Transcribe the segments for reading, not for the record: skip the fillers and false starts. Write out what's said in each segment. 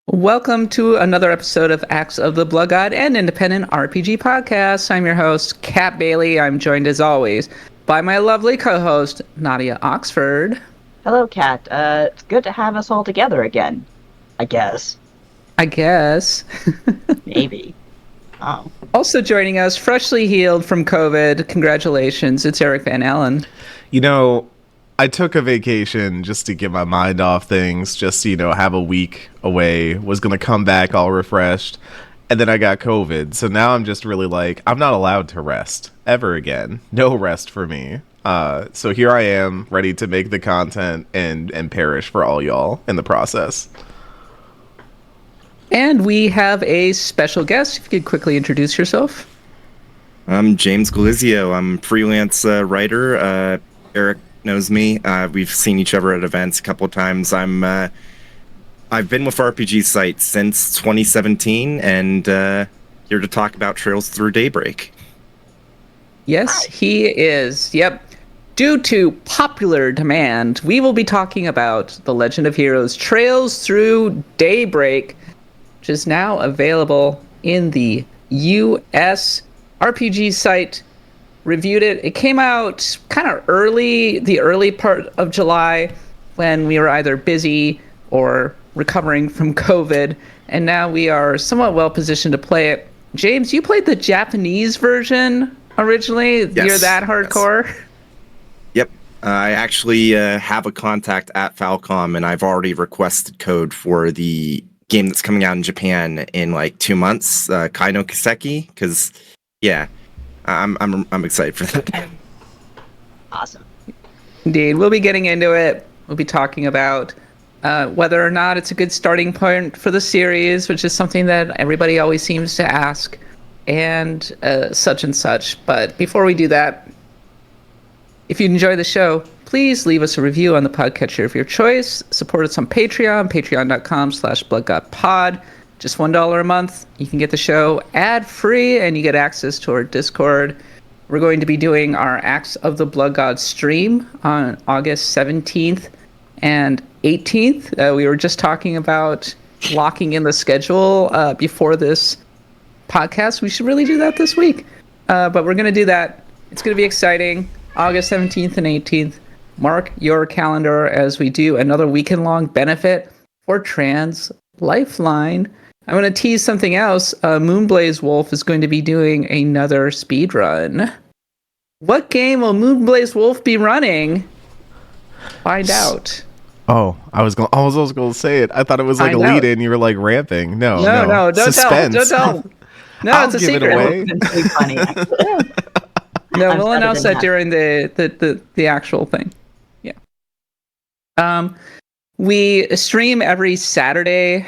Welcome to another episode of Acts of the Blood God, an independent RPG podcast. I'm your host, Kat Bailey. I'm joined as always by my lovely co-host, Nadia Oxford. Hello, Kat. It's good to have us all together again. I guess. I guess. Maybe. Oh. Also joining us, freshly healed from COVID. Congratulations, it's Eric Van Allen. You know, I took a vacation just to get my mind off things, just to, have a week away. Was going to come back all refreshed. And then I got COVID. So now I'm just really like, I'm not allowed to rest ever again. No rest for me. So here I am, ready to make the content and perish for all y'all in the process. And we have a special guest. If you could quickly introduce yourself. I'm James Galizio. I'm a freelance writer. Eric knows me. We've seen each other at events a couple of times. I've been with RPG Site since 2017 and here to talk about Trails Through Daybreak. Yes, he is. Yep. Due to popular demand, we will be talking about The Legend of Heroes Trails Through Daybreak, which is now available in the US. RPG Site reviewed it. It came out kind of early, the early part of July, when we were either busy or recovering from COVID, and now we are somewhat well positioned to play it. James, you played the Japanese version originally? Yes, You're that hardcore? Yes. Yep. I actually have a contact at Falcom, and I've already requested code for the game that's coming out in Japan in like 2 months, Kai no Kiseki, because yeah, I'm excited for that. Awesome. Indeed. We'll be getting into it. We'll be talking about whether or not it's a good starting point for the series, which is something that everybody always seems to ask, and such and such. But before we do that, if you enjoy the show, please leave us a review on the podcatcher of your choice. Support us on Patreon, patreon.com/bloodgodpod. Just $1 a month. You can get the show ad-free, and you get access to our Discord. We're going to be doing our Acts of the Blood God stream on August 17th and 18th. We were just talking about locking in the schedule before this podcast. We should really do that this week. But we're going to do that. It's going to be exciting. August 17th and 18th. Mark your calendar as we do another weekend-long benefit for Trans Lifeline. I'm going to tease something else. Moonblaze Wolf is going to be doing another speed run. What game will Moonblaze Wolf be running? Find out. Oh, I was also going to say it. I thought it was like a lead in. You were like ramping. No, don't suspense. tell. No, I'll it's a give secret. it away. It's pretty funny. No, I'm we'll better announce than that during the actual thing. Yeah. We stream every Saturday.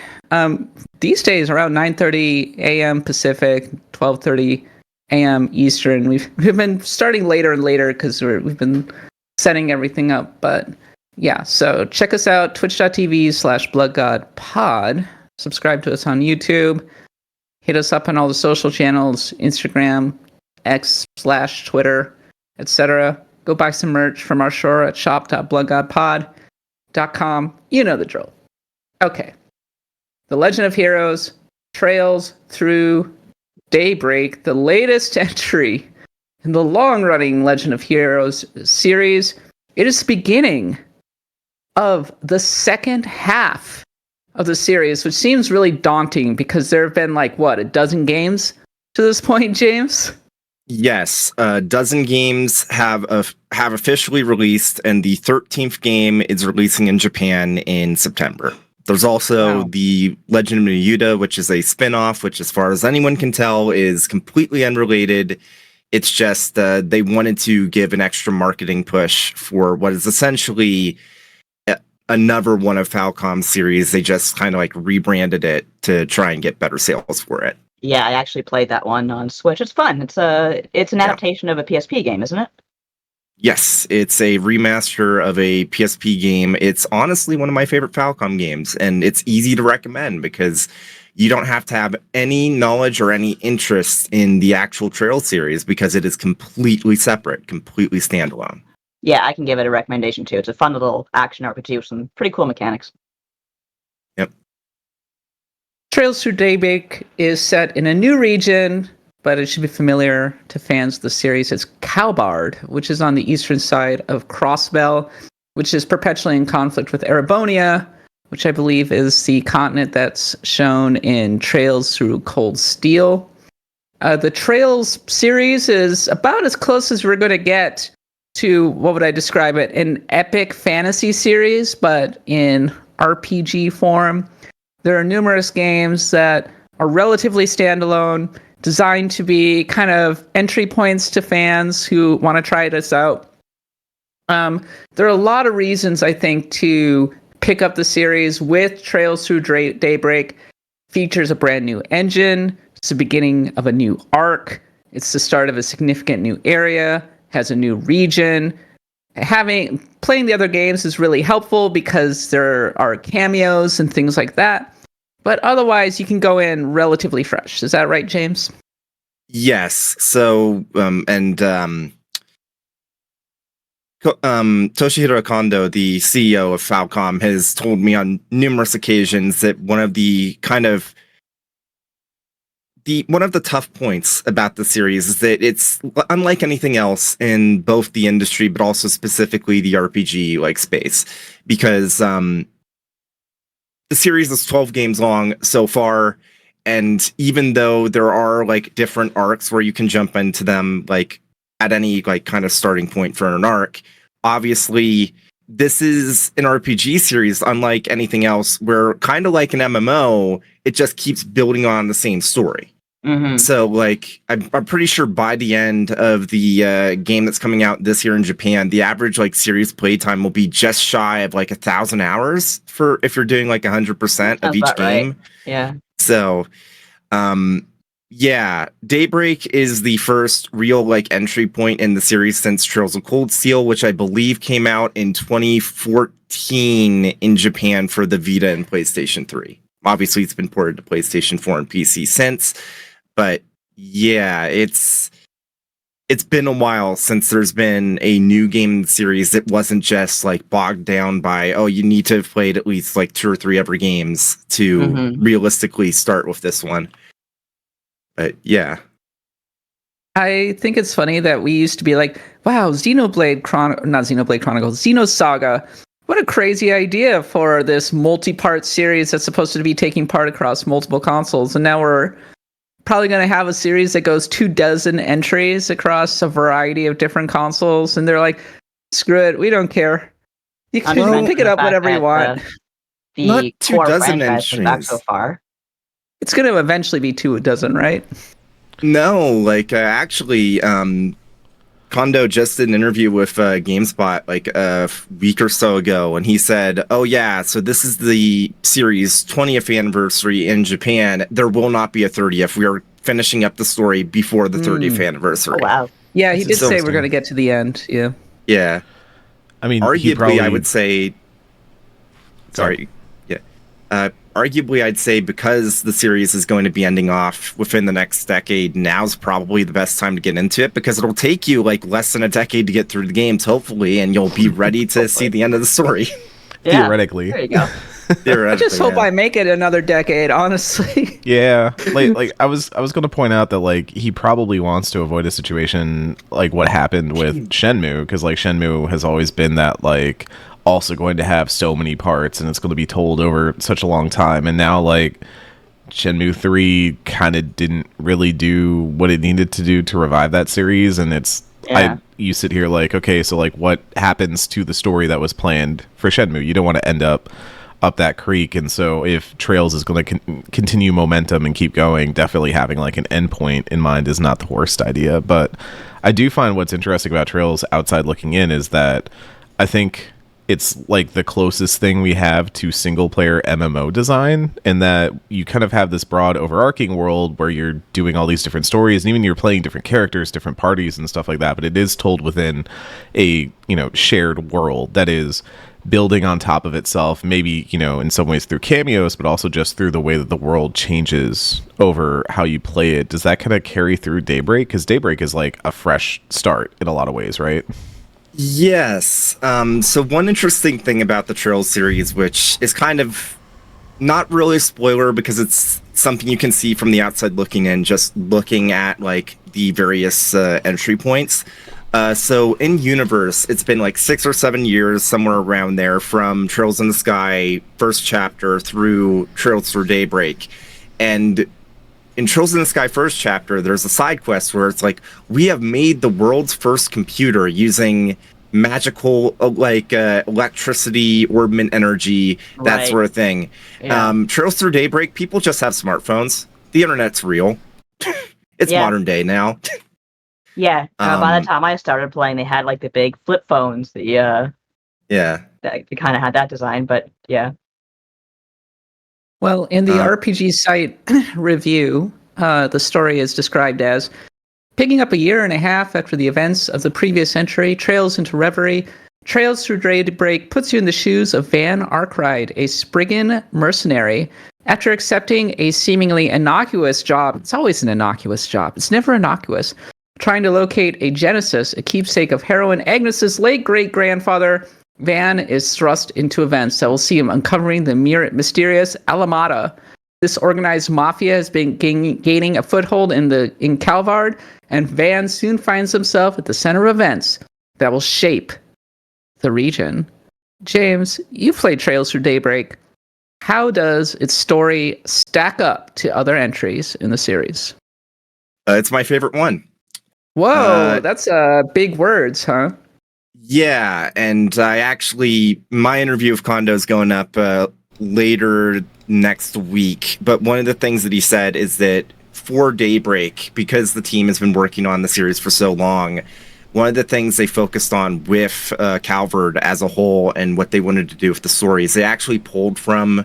These days around 9:30 a.m. Pacific, 12:30 a.m. Eastern. We've been starting later and later because we've been setting everything up. But yeah, so check us out, twitch.tv/bloodgodpod. Subscribe to us on YouTube. Hit us up on all the social channels, Instagram, X/Twitter, etc. Go buy some merch from our store at shop.bloodgodpod.com. You know the drill. Okay. The Legend of Heroes, Trails Through Daybreak, the latest entry in the long-running Legend of Heroes series. It is the beginning of the second half of the series, which seems really daunting because there have been like, what, a dozen games to this point, James? Yes, a dozen games have officially released, and the 13th game is releasing in Japan in September. There's also the Legend of Yuta, which is a spin-off, which as far as anyone can tell is completely unrelated. It's just they wanted to give an extra marketing push for what is essentially another one of Falcom's series. They just kind of like rebranded it to try and get better sales for it. Yeah, I actually played that one on Switch. It's fun. It's an adaptation of a PSP game, isn't it? Yes, it's a remaster of a PSP game. It's honestly one of my favorite Falcom games, and it's easy to recommend because you don't have to have any knowledge or any interest in the actual Trail series because it is completely separate, completely standalone. Yeah, I can give it a recommendation too. It's a fun little action RPG with some pretty cool mechanics. Yep. Trails Through Daybreak is set in a new region, but it should be familiar to fans of the series. It's Calbard, which is on the eastern side of Crossbell, which is perpetually in conflict with Erebonia, which I believe is the continent that's shown in Trails Through Cold Steel. The Trails series is about as close as we're going to get to, what would I describe it, an epic fantasy series, but in RPG form. There are numerous games that are relatively standalone, designed to be kind of entry points to fans who want to try this out. There are a lot of reasons, I think, to pick up the series. With Trails Through Daybreak, features a brand new engine. It's the beginning of a new arc. It's the start of a significant new area, has a new region. Playing the other games is really helpful because there are cameos and things like that. But otherwise, you can go in relatively fresh. Is that right, James? Yes. So, Toshihiro Kondo, the CEO of Falcom, has told me on numerous occasions that one of the tough points about the series is that it's unlike anything else in both the industry, but also specifically the RPG space, because the series is 12 games long so far, and even though there are different arcs where you can jump into them at any kind of starting point for an arc, obviously this is an RPG series unlike anything else, where kind of like an MMO, it just keeps building on the same story. Mm-hmm. So I'm pretty sure by the end of the game that's coming out this year in Japan, the average series playtime will be just shy of 1,000 hours for if you're doing 100% of each game. Right. Yeah. So yeah, Daybreak is the first real entry point in the series since Trails of Cold Steel, which I believe came out in 2014 in Japan for the Vita and PlayStation 3. Obviously, it's been ported to PlayStation 4 and PC since, but yeah, it's been a while since there's been a new game in the series that wasn't just bogged down by, oh, you need to have played at least 2 or 3 other games to realistically start with this one. But yeah. I think it's funny that we used to be wow, Xenosaga. What a crazy idea for this multi-part series that's supposed to be taking part across multiple consoles. And now we're probably going to have a series that goes 24 entries across a variety of different consoles. And they're like, screw it, we don't care. You can pick it up whenever you want. The core 24 franchise is back so far. It's going to eventually be 24, right? No, actually, Kondo just did an interview with GameSpot a week or so ago, and he said, oh yeah, so this is the series' 20th anniversary in Japan. There will not be a 30th. We are finishing up the story before the 30th anniversary. Oh, wow. Yeah, he did say we're going to get to the end. Yeah. Yeah. I mean, arguably, I would say... Sorry. Yeah. Arguably, I'd say because the series is going to be ending off within the next decade, now's probably the best time to get into it, because it'll take you less than a decade to get through the games, hopefully, and you'll be ready to see the end of the story. Yeah, theoretically. there you go. I just hope I make it another decade, honestly. Yeah, I was going to point out that he probably wants to avoid a situation like what happened with Shenmue, because Shenmue has always been that also going to have so many parts, and it's going to be told over such a long time. And now Shenmue 3 kind of didn't really do what it needed to do to revive that series, and you sit here okay, so what happens to the story that was planned for Shenmue? You don't want to end up that creek. And so if Trails is going to continue momentum and keep going, definitely having an endpoint in mind is not the worst idea. But I do find what's interesting about Trails outside looking in is that I think it's the closest thing we have to single player MMO design, in that you kind of have this broad overarching world where you're doing all these different stories, and even you're playing different characters, different parties and stuff like that, but it is told within a shared world that is building on top of itself, maybe in some ways through cameos, but also just through the way that the world changes over how you play it. Does that kind of carry through Daybreak? Because Daybreak is a fresh start in a lot of ways, right? Yes. So one interesting thing about the Trails series, which is kind of not really a spoiler because it's something you can see from the outside looking in, just looking at like the various entry points. So in universe, it's been like 6 or 7 years, somewhere around there, from Trails in the Sky first chapter through Trails through Daybreak. And in Trails in the Sky first chapter, there's a side quest where it's like, we have made the world's first computer using magical electricity, orbment energy, that Right. sort of thing. Yeah. Trails through Daybreak, people just have smartphones. The internet's real. It's Yeah. modern day now. Yeah. By Um, the time I started playing, they had like the big flip phones. Yeah. That they kind of had that design, but yeah. Well, in the Uh, RPG site review, the story is described as picking up a year and a half after the events of the previous century, Trails into Reverie. Trails through Daybreak puts you in the shoes of Van Arkwright, a Spriggan mercenary. After accepting a seemingly innocuous job, it's always an innocuous job, it's never innocuous, trying to locate a Genesis, a keepsake of heroine Agnes's late great-grandfather, Van is thrust into events that will see him uncovering the mysterious Alameda. This organized mafia has been gaining a foothold in Calvard, and Van soon finds himself at the center of events that will shape the region. James, you played Trails through Daybreak. How does its story stack up to other entries in the series? it's my favorite one. Whoa, that's big words, huh? Yeah, and my interview with Kondo's going up later next week. But one of the things that he said is that for Daybreak, because the team has been working on the series for so long, one of the things they focused on with Calvard as a whole and what they wanted to do with the story is they actually pulled from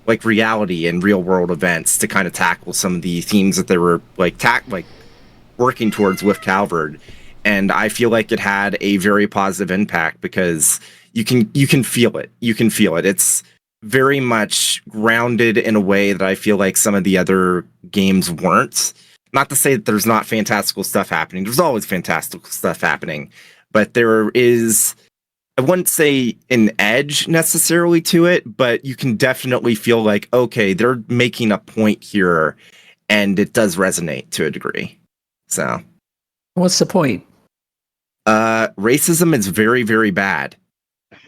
like reality and real world events to kind of tackle some of the themes that they were working towards with Calvard. And I feel like it had a very positive impact because you can feel it. You can feel it. It's very much grounded in a way that I feel like some of the other games weren't. Not to say that there's not fantastical stuff happening. There's always fantastical stuff happening. But there is, I wouldn't say an edge necessarily to it, but you can definitely feel like, okay, they're making a point here, and it does resonate to a degree. So, What's the point? racism is very, very bad.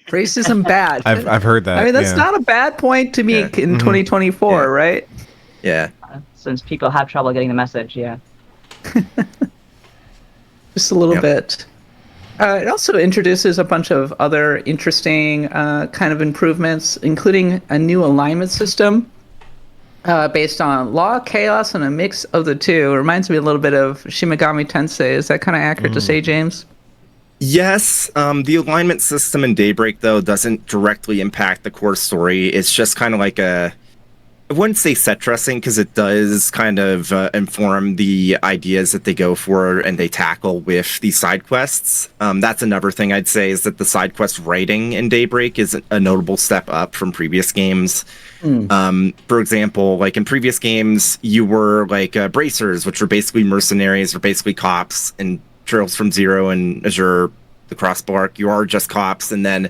Racism bad. I've heard that. I mean, that's yeah. not a bad point to make in Mhm. 2024, Yeah. right? Yeah. Since people have trouble getting the message, yeah. Just a little Yep. bit. It also introduces a bunch of other interesting kind of improvements, including a new alignment system based on law, chaos, and a mix of the two. It reminds me a little bit of Shin Megami Tensei. Is that kind of accurate to say, James? Yes, the alignment system in Daybreak, though, doesn't directly impact the core story. It's just kind of like I wouldn't say set dressing, because it does kind of inform the ideas that they go for and they tackle with these side quests. That's another thing I'd say is that the side quest writing in Daybreak is a notable step up from previous games. For example, like in previous games, you were like bracers, which were basically mercenaries or basically cops, and Trails from Zero and Azure, the Crossbar, you are just cops. And then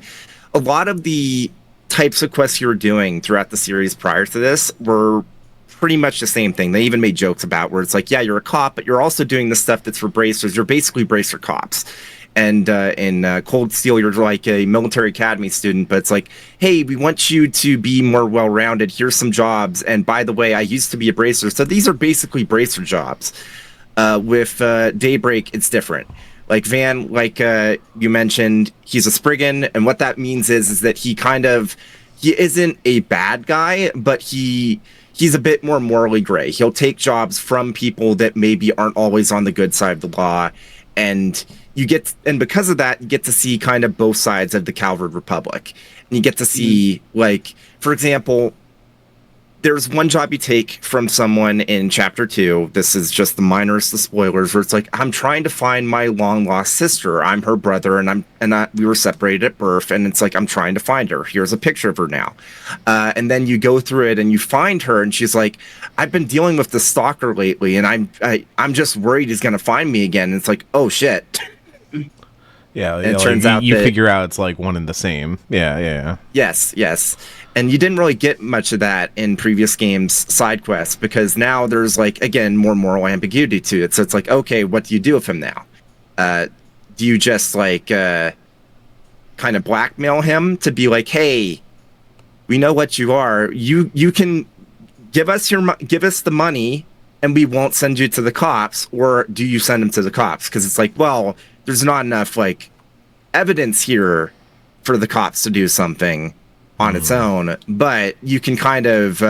a lot of the types of quests you were doing throughout the series prior to this were pretty much the same thing. They even made jokes about where it's like, yeah, you're a cop, but you're also doing the stuff that's for bracers. You're basically bracer cops. And in Cold Steel, you're like a military academy student, but it's like, hey, we want you to be more well-rounded. Here's some jobs. And by the way, I used to be a bracer. So these are basically bracer jobs. With Daybreak, it's different. Like Van, like you mentioned, he's a Spriggan, and what that means is that he isn't a bad guy, but he's a bit more morally gray. He'll take jobs from people that maybe aren't always on the good side of the law, and because of that, you get to see kind of both sides of the Calvard Republic. And you get to see, like, for example, there's one job you take from someone in chapter 2. This is just the minorest of spoilers, where it's like, I'm trying to find my long lost sister. I'm her brother, and we were separated at birth, and it's like, I'm trying to find her. Here's a picture of her now. And then you go through it and you find her, and she's like, I've been dealing with the stalker lately, and I'm just worried he's gonna find me again. And it's like, oh shit. Yeah, And it turns out you that, figure out it's like one and the same. Yeah. Yes. And you didn't really get much of that in previous games' side quests because now there's like, again, more moral ambiguity to it. So it's like, okay, what do you do with him now? Do you just like kind of blackmail him to be like, hey, we know what you are. You can give us the money and we won't send you to the cops, or do you send him to the cops? Because it's like, well, there's not enough like evidence here for the cops to do something on its own, but you can kind of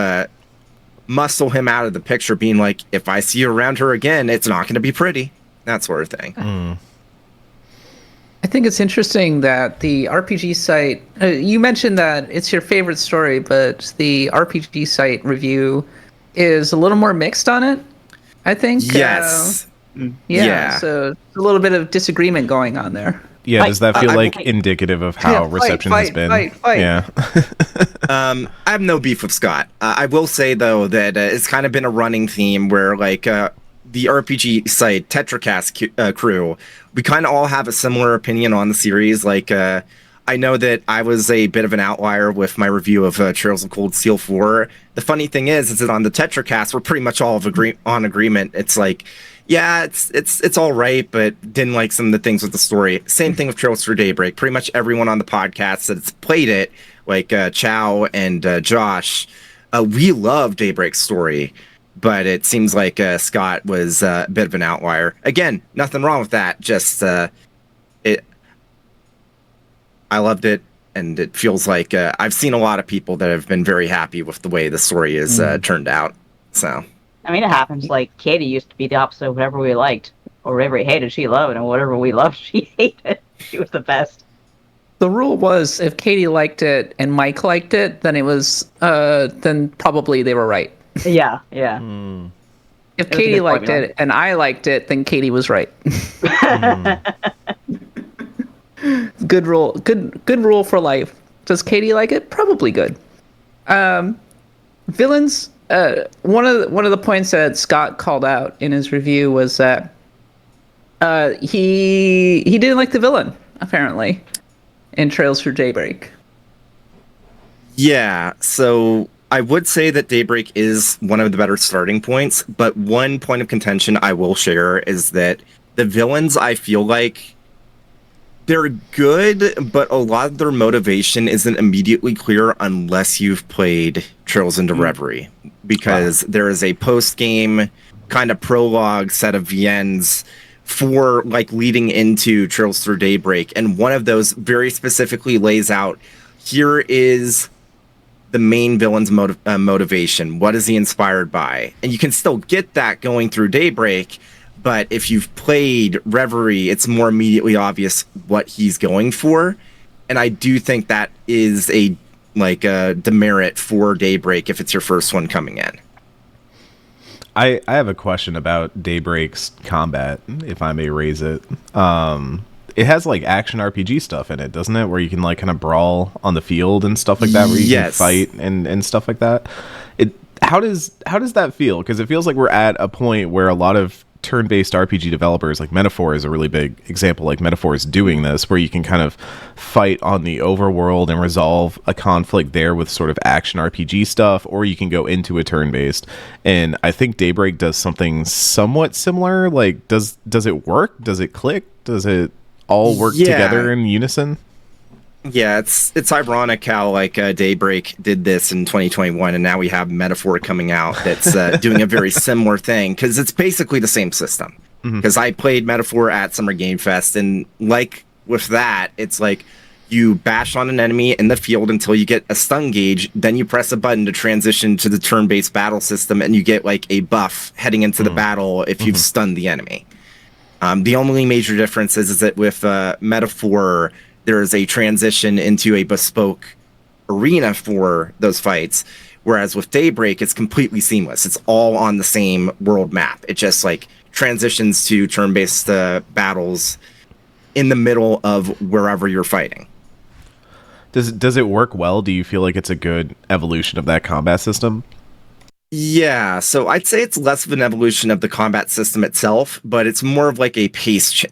muscle him out of the picture, being like, if I see you around her again, it's not going to be pretty, that sort of thing. I think it's interesting that the RPG site, you mentioned that it's your favorite story, but the RPG site review is a little more mixed on it, I think. Yes. Yeah, so a little bit of disagreement going on there. Yeah, does that feel like I- indicative of how reception has been? Fight. Yeah. I have no beef with Scott. I will say, though, that it's kind of been a running theme where, like, the RPG site, TetraCast crew, we kind of all have a similar opinion on the series. Like, I know that I was a bit of an outlier with my review of Trails of Cold Steel 4. The funny thing is that on the TetraCast, we're pretty much all on agreement. It's like, yeah, it's all right, but didn't like some of the things with the story. Same thing with Trails through Daybreak. Pretty much everyone on the podcast that's played it, like Chow and Josh, we love Daybreak's story, but it seems like Scott was a bit of an outlier. Again, nothing wrong with that. Just I loved it, and it feels like I've seen a lot of people that have been very happy with the way the story is turned out. So. I mean, it happens. Like, Katie used to be the opposite of whatever we liked, or whatever we hated, she loved, and whatever we loved, she hated. She was the best. The rule was if Katie liked it and Mike liked it, then it was, then probably they were right. Yeah. If Katie liked it and I liked it, then Katie was right. Good rule. Good rule for life. Does Katie like it? Probably good. Villains. One of the points that Scott called out in his review was that he didn't like the villain, apparently, in Trails through Daybreak. Yeah, so I would say that Daybreak is one of the better starting points, but one point of contention I will share is that the villains, I feel like, they're good, but a lot of their motivation isn't immediately clear unless you've played Trails into Reverie, because there is a post-game kind of prologue set of VNs for like leading into Trails through Daybreak, and one of those very specifically lays out, here is the main villain's motivation. What is he inspired by? And you can still get that going through Daybreak, but if you've played Reverie, it's more immediately obvious what he's going for. And I do think that is a demerit for Daybreak if it's your first one coming in. I have a question about Daybreak's combat, if I may raise it. It has like action RPG stuff in it, doesn't it? Where you can like kind of brawl on the field and stuff like that, where you can fight and stuff like that. How does that feel? Because it feels like we're at a point where a lot of turn-based RPG developers, like Metaphor is a really big example, like Metaphor is doing this, where you can kind of fight on the overworld and resolve a conflict there with sort of action RPG stuff, or you can go into a turn-based. And I think Daybreak does something somewhat similar. Like, does it work? Does it click? Does it all work together in unison? Yeah, it's ironic how like Daybreak did this in 2021, and now we have Metaphor coming out that's doing a very similar thing, because it's basically the same system. Because I played Metaphor at Summer Game Fest, and like with that, it's like you bash on an enemy in the field until you get a stun gauge, then you press a button to transition to the turn-based battle system, and you get like a buff heading into the battle if you've stunned the enemy. The only major difference is that with Metaphor, there is a transition into a bespoke arena for those fights, whereas with Daybreak, it's completely seamless. It's all on the same world map. It just like transitions to turn-based battles in the middle of wherever you're fighting. Does it work well? Do you feel like it's a good evolution of that combat system? Yeah, so I'd say it's less of an evolution of the combat system itself, but it's more of like a pace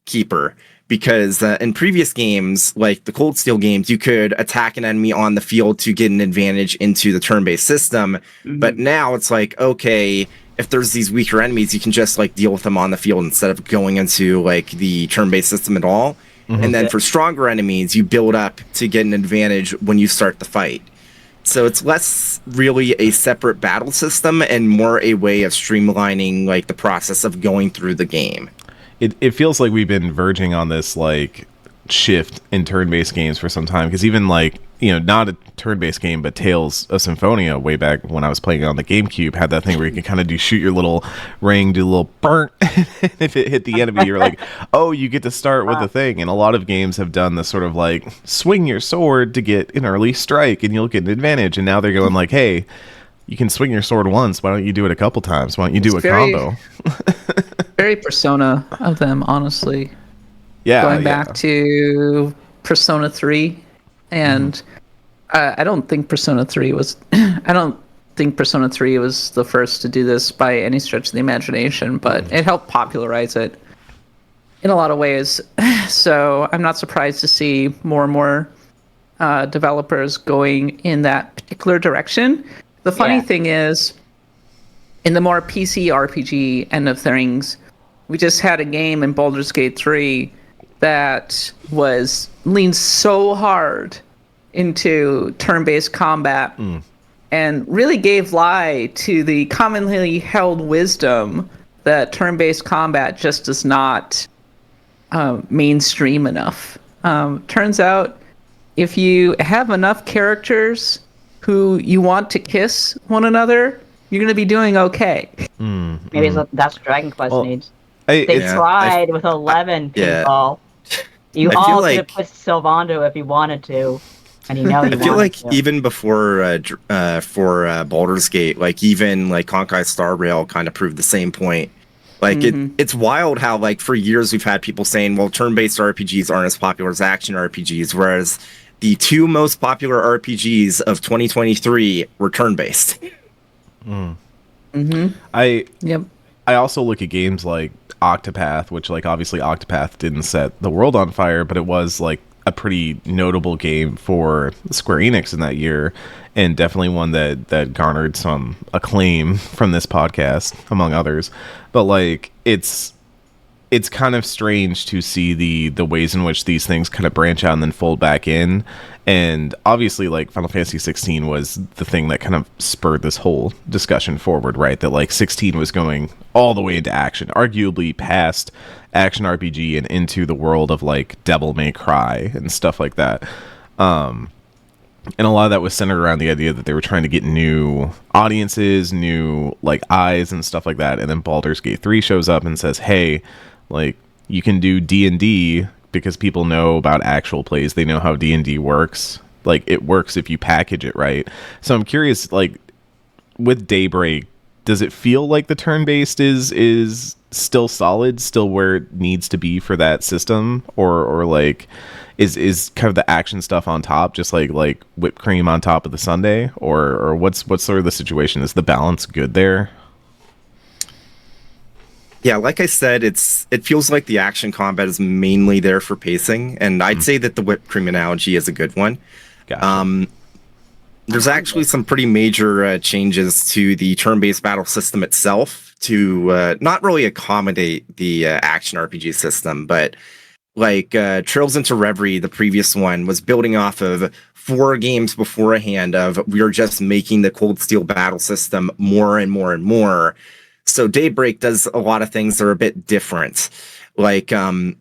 keeper. Because in previous games, like the Cold Steel games, you could attack an enemy on the field to get an advantage into the turn-based system. Mhm. But now it's like, okay, if there's these weaker enemies, you can just like deal with them on the field instead of going into like the turn-based system at all. Mhm. And then Yeah. for stronger enemies, you build up to get an advantage when you start the fight. So it's less really a separate battle system and more a way of streamlining like the process of going through the game. It feels like we've been verging on this like shift in turn-based games for some time, because even like, you know, not a turn-based game, but Tales of Symphonia way back when I was playing it on the GameCube had that thing where you can kind of shoot your little ring, do a little burnt, and if it hit the enemy, you're like, oh, you get to start with the thing. And a lot of games have done this sort of like swing your sword to get an early strike and you'll get an advantage. And now they're going like, hey, you can swing your sword once. Why don't you do it a couple times? Why don't you do a combo? Very Persona of them, honestly. Yeah, Going back to Persona 3, and I don't think Persona 3 was the first to do this by any stretch of the imagination, but it helped popularize it in a lot of ways. So I'm not surprised to see more and more developers going in that particular direction. The funny thing is, in the more PC RPG end of things, we just had a game in Baldur's Gate 3 that was leaned so hard into turn-based combat and really gave lie to the commonly held wisdom that turn-based combat just is not mainstream enough. Turns out, if you have enough characters who you want to kiss one another, you're going to be doing okay. Maybe that's what Dragon Quest needs. They It's tried with 11 people. You I feel all could like- have put Sylvando if you wanted to, and you know you I feel wanted like to. even before for Baldur's Gate, like even like Honkai Star Rail kind of proved the same point. Like it's wild how like for years we've had people saying, well, turn-based RPGs aren't as popular as action RPGs, whereas the two most popular RPGs of 2023 were turn-based. I also look at games like Octopath, which like obviously Octopath didn't set the world on fire, but it was like a pretty notable game for Square Enix in that year, and definitely one that garnered some acclaim from this podcast, among others. But like it's kind of strange to see the ways in which these things kind of branch out and then fold back in. And obviously, like, Final Fantasy 16 was the thing that kind of spurred this whole discussion forward, right? That, like, 16 was going all the way into action, arguably past action RPG and into the world of, like, Devil May Cry and stuff like that. And a lot of that was centered around the idea that they were trying to get new audiences, new, like, eyes and stuff like that. And then Baldur's Gate 3 shows up and says, hey, like, you can do D&D because people know about actual plays. They know how D&D works. Like, it works if you package it right. So I'm curious, like, with Daybreak, does it feel like the turn-based is still solid, still where it needs to be for that system? Or like, is kind of the action stuff on top just like whipped cream on top of the sundae? Or what's sort of the situation? Is the balance good there? Yeah, like I said, it feels like the action combat is mainly there for pacing, and I'd say that the whipped cream analogy is a good one. Gotcha. There's actually some pretty major changes to the turn-based battle system itself to not really accommodate the action RPG system, but like Trails into Reverie, the previous one, was building off of 4 games beforehand of we are just making the Cold Steel battle system more and more and more. So Daybreak does a lot of things that are a bit different. Like, the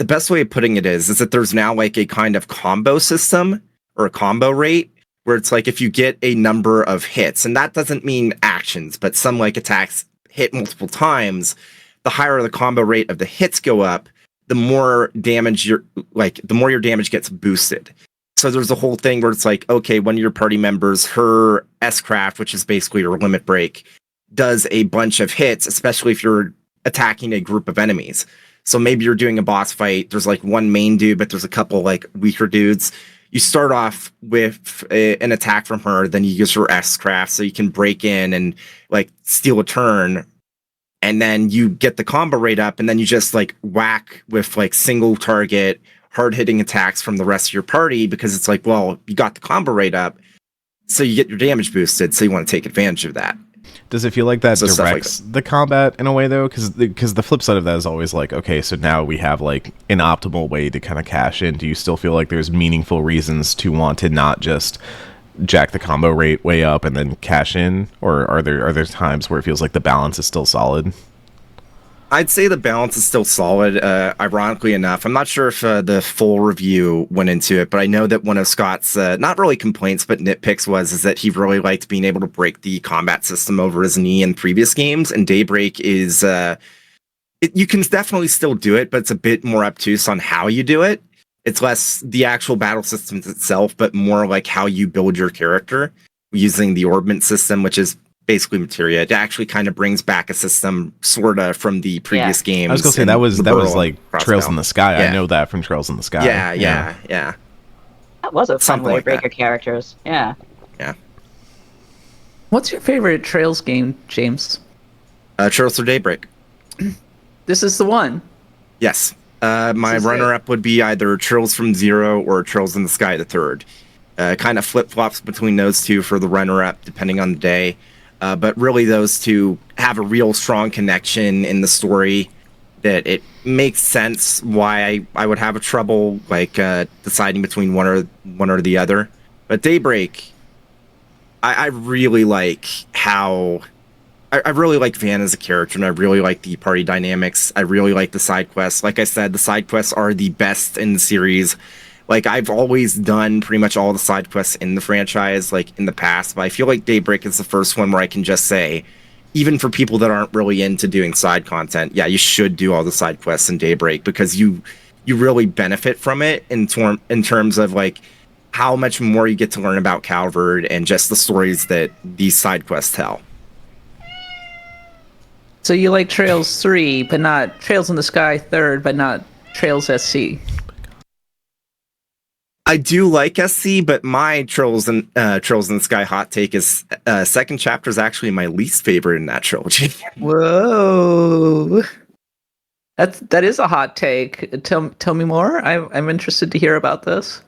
best way of putting it is that there's now like a kind of combo system or a combo rate where it's like if you get a number of hits, and that doesn't mean actions, but some like attacks hit multiple times, the higher the combo rate of the hits go up, the more damage the more your damage gets boosted. So there's a whole thing where it's like, okay, one of your party members, her S-Craft, which is basically your limit break, does a bunch of hits, especially if you're attacking a group of enemies. So maybe you're doing a boss fight, there's like one main dude, but there's a couple like weaker dudes. You start off with an attack from her, then you use her S-Craft so you can break in and like steal a turn. and then you get the combo rate up, and then you just like whack with like single target hard hitting attacks from the rest of your party, because it's like, well, you got the combo rate up, so you get your damage boosted, so you want to take advantage of that. Does it feel like that So stuff like directs the combat in a way, though? Because the flip side of that is always like, okay, so now we have like an optimal way to kind of cash in. Do you still feel like there's meaningful reasons to want to not just jack the combo rate way up and then cash in, or are there times where it feels like the balance is still solid? I'd say the balance is still solid. Ironically enough, I'm not sure if the full review went into it, but I know that one of Scott's not really complaints but nitpicks is that he really liked being able to break the combat system over his knee in previous games, and Daybreak is you can definitely still do it, but it's a bit more obtuse on how you do it. It's less the actual battle systems itself, but more like how you build your character using the orbment system, which is basically materia. It actually kind of brings back a system sorta from the previous games. I was gonna say that was like Trails in the Sky. Yeah. I know that from Trails in the Sky. Yeah. That was a fun Something way to like break that. your characters. Yeah. What's your favorite Trails game, James? Trails through Daybreak. This is the one. Yes. My This is runner-up would be either Trails from Zero or Trails in the Sky the Third. Kind of flip-flops between those two for the runner-up, depending on the day. But really, those two have a real strong connection in the story that it makes sense why I would have a trouble deciding between one or the other. But Daybreak, I really like how I really like Van as a character, and I really like the party dynamics. I really like the side quests. Like I said, the side quests are the best in the series. Like, I've always done pretty much all the side quests in the franchise, like, in the past, but I feel like Daybreak is the first one where I can just say, even for people that aren't really into doing side content, yeah, you should do all the side quests in Daybreak, because you really benefit from it in terms of, like, how much more you get to learn about Calvard and just the stories that these side quests tell. So you like Trails 3, but not Trails in the Sky 3rd, but not Trails SC. I do like SC, but my Trails in the Sky hot take is second chapter is actually my least favorite in that trilogy. Whoa. That is a hot take. Tell me more. I'm interested to hear about this.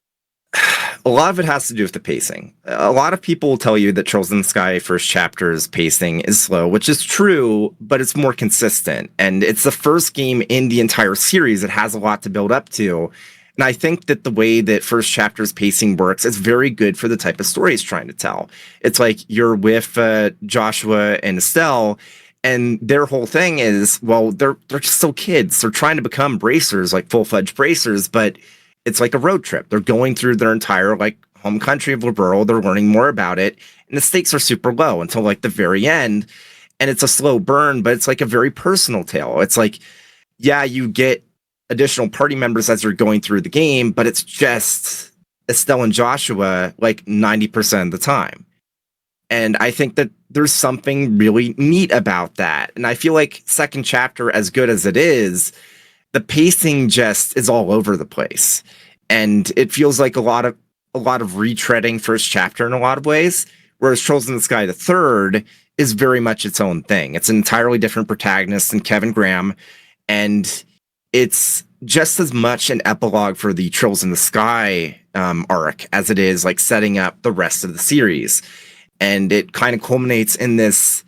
A lot of it has to do with the pacing. A lot of people will tell you that Trails in the Sky first chapter's pacing is slow, which is true, but it's more consistent. And it's the first game in the entire series that has a lot to build up to. And I think that the way that first chapter's pacing works is very good for the type of story it's trying to tell. It's like you're with Joshua and Estelle, and their whole thing is, well, they're just still kids. They're trying to become bracers, like full-fledged bracers, but it's like a road trip. They're going through their entire like home country of Liberal. They're learning more about it, and the stakes are super low until like the very end. And it's a slow burn, but it's like a very personal tale. It's like, yeah, you get additional party members as you're going through the game, but it's just Estelle and Joshua like 90% of the time. And I think that there's something really neat about that. And I feel like second chapter, as good as it is, the pacing just is all over the place. And it feels like a lot of retreading first chapter in a lot of ways, whereas Trolls in the Sky the Third is very much its own thing. It's an entirely different protagonist than Kevin Graham, and it's just as much an epilogue for the Trolls in the Sky arc as it is like setting up the rest of the series. And it kind of culminates in this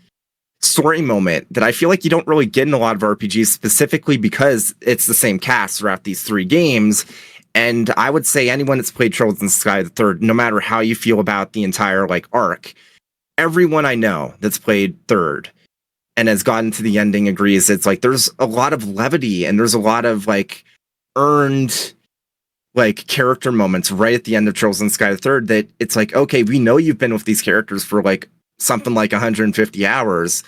story moment that I feel like you don't really get in a lot of RPGs, specifically because it's the same cast throughout these three games. And I would say anyone that's played Trolls in the Sky the Third, no matter how you feel about the entire like arc, everyone I know that's played Third and has gotten to the ending agrees it's like there's a lot of levity and there's a lot of like earned like character moments right at the end of Trolls in the Sky the Third that it's like, okay, we know you've been with these characters for like something like 150 hours.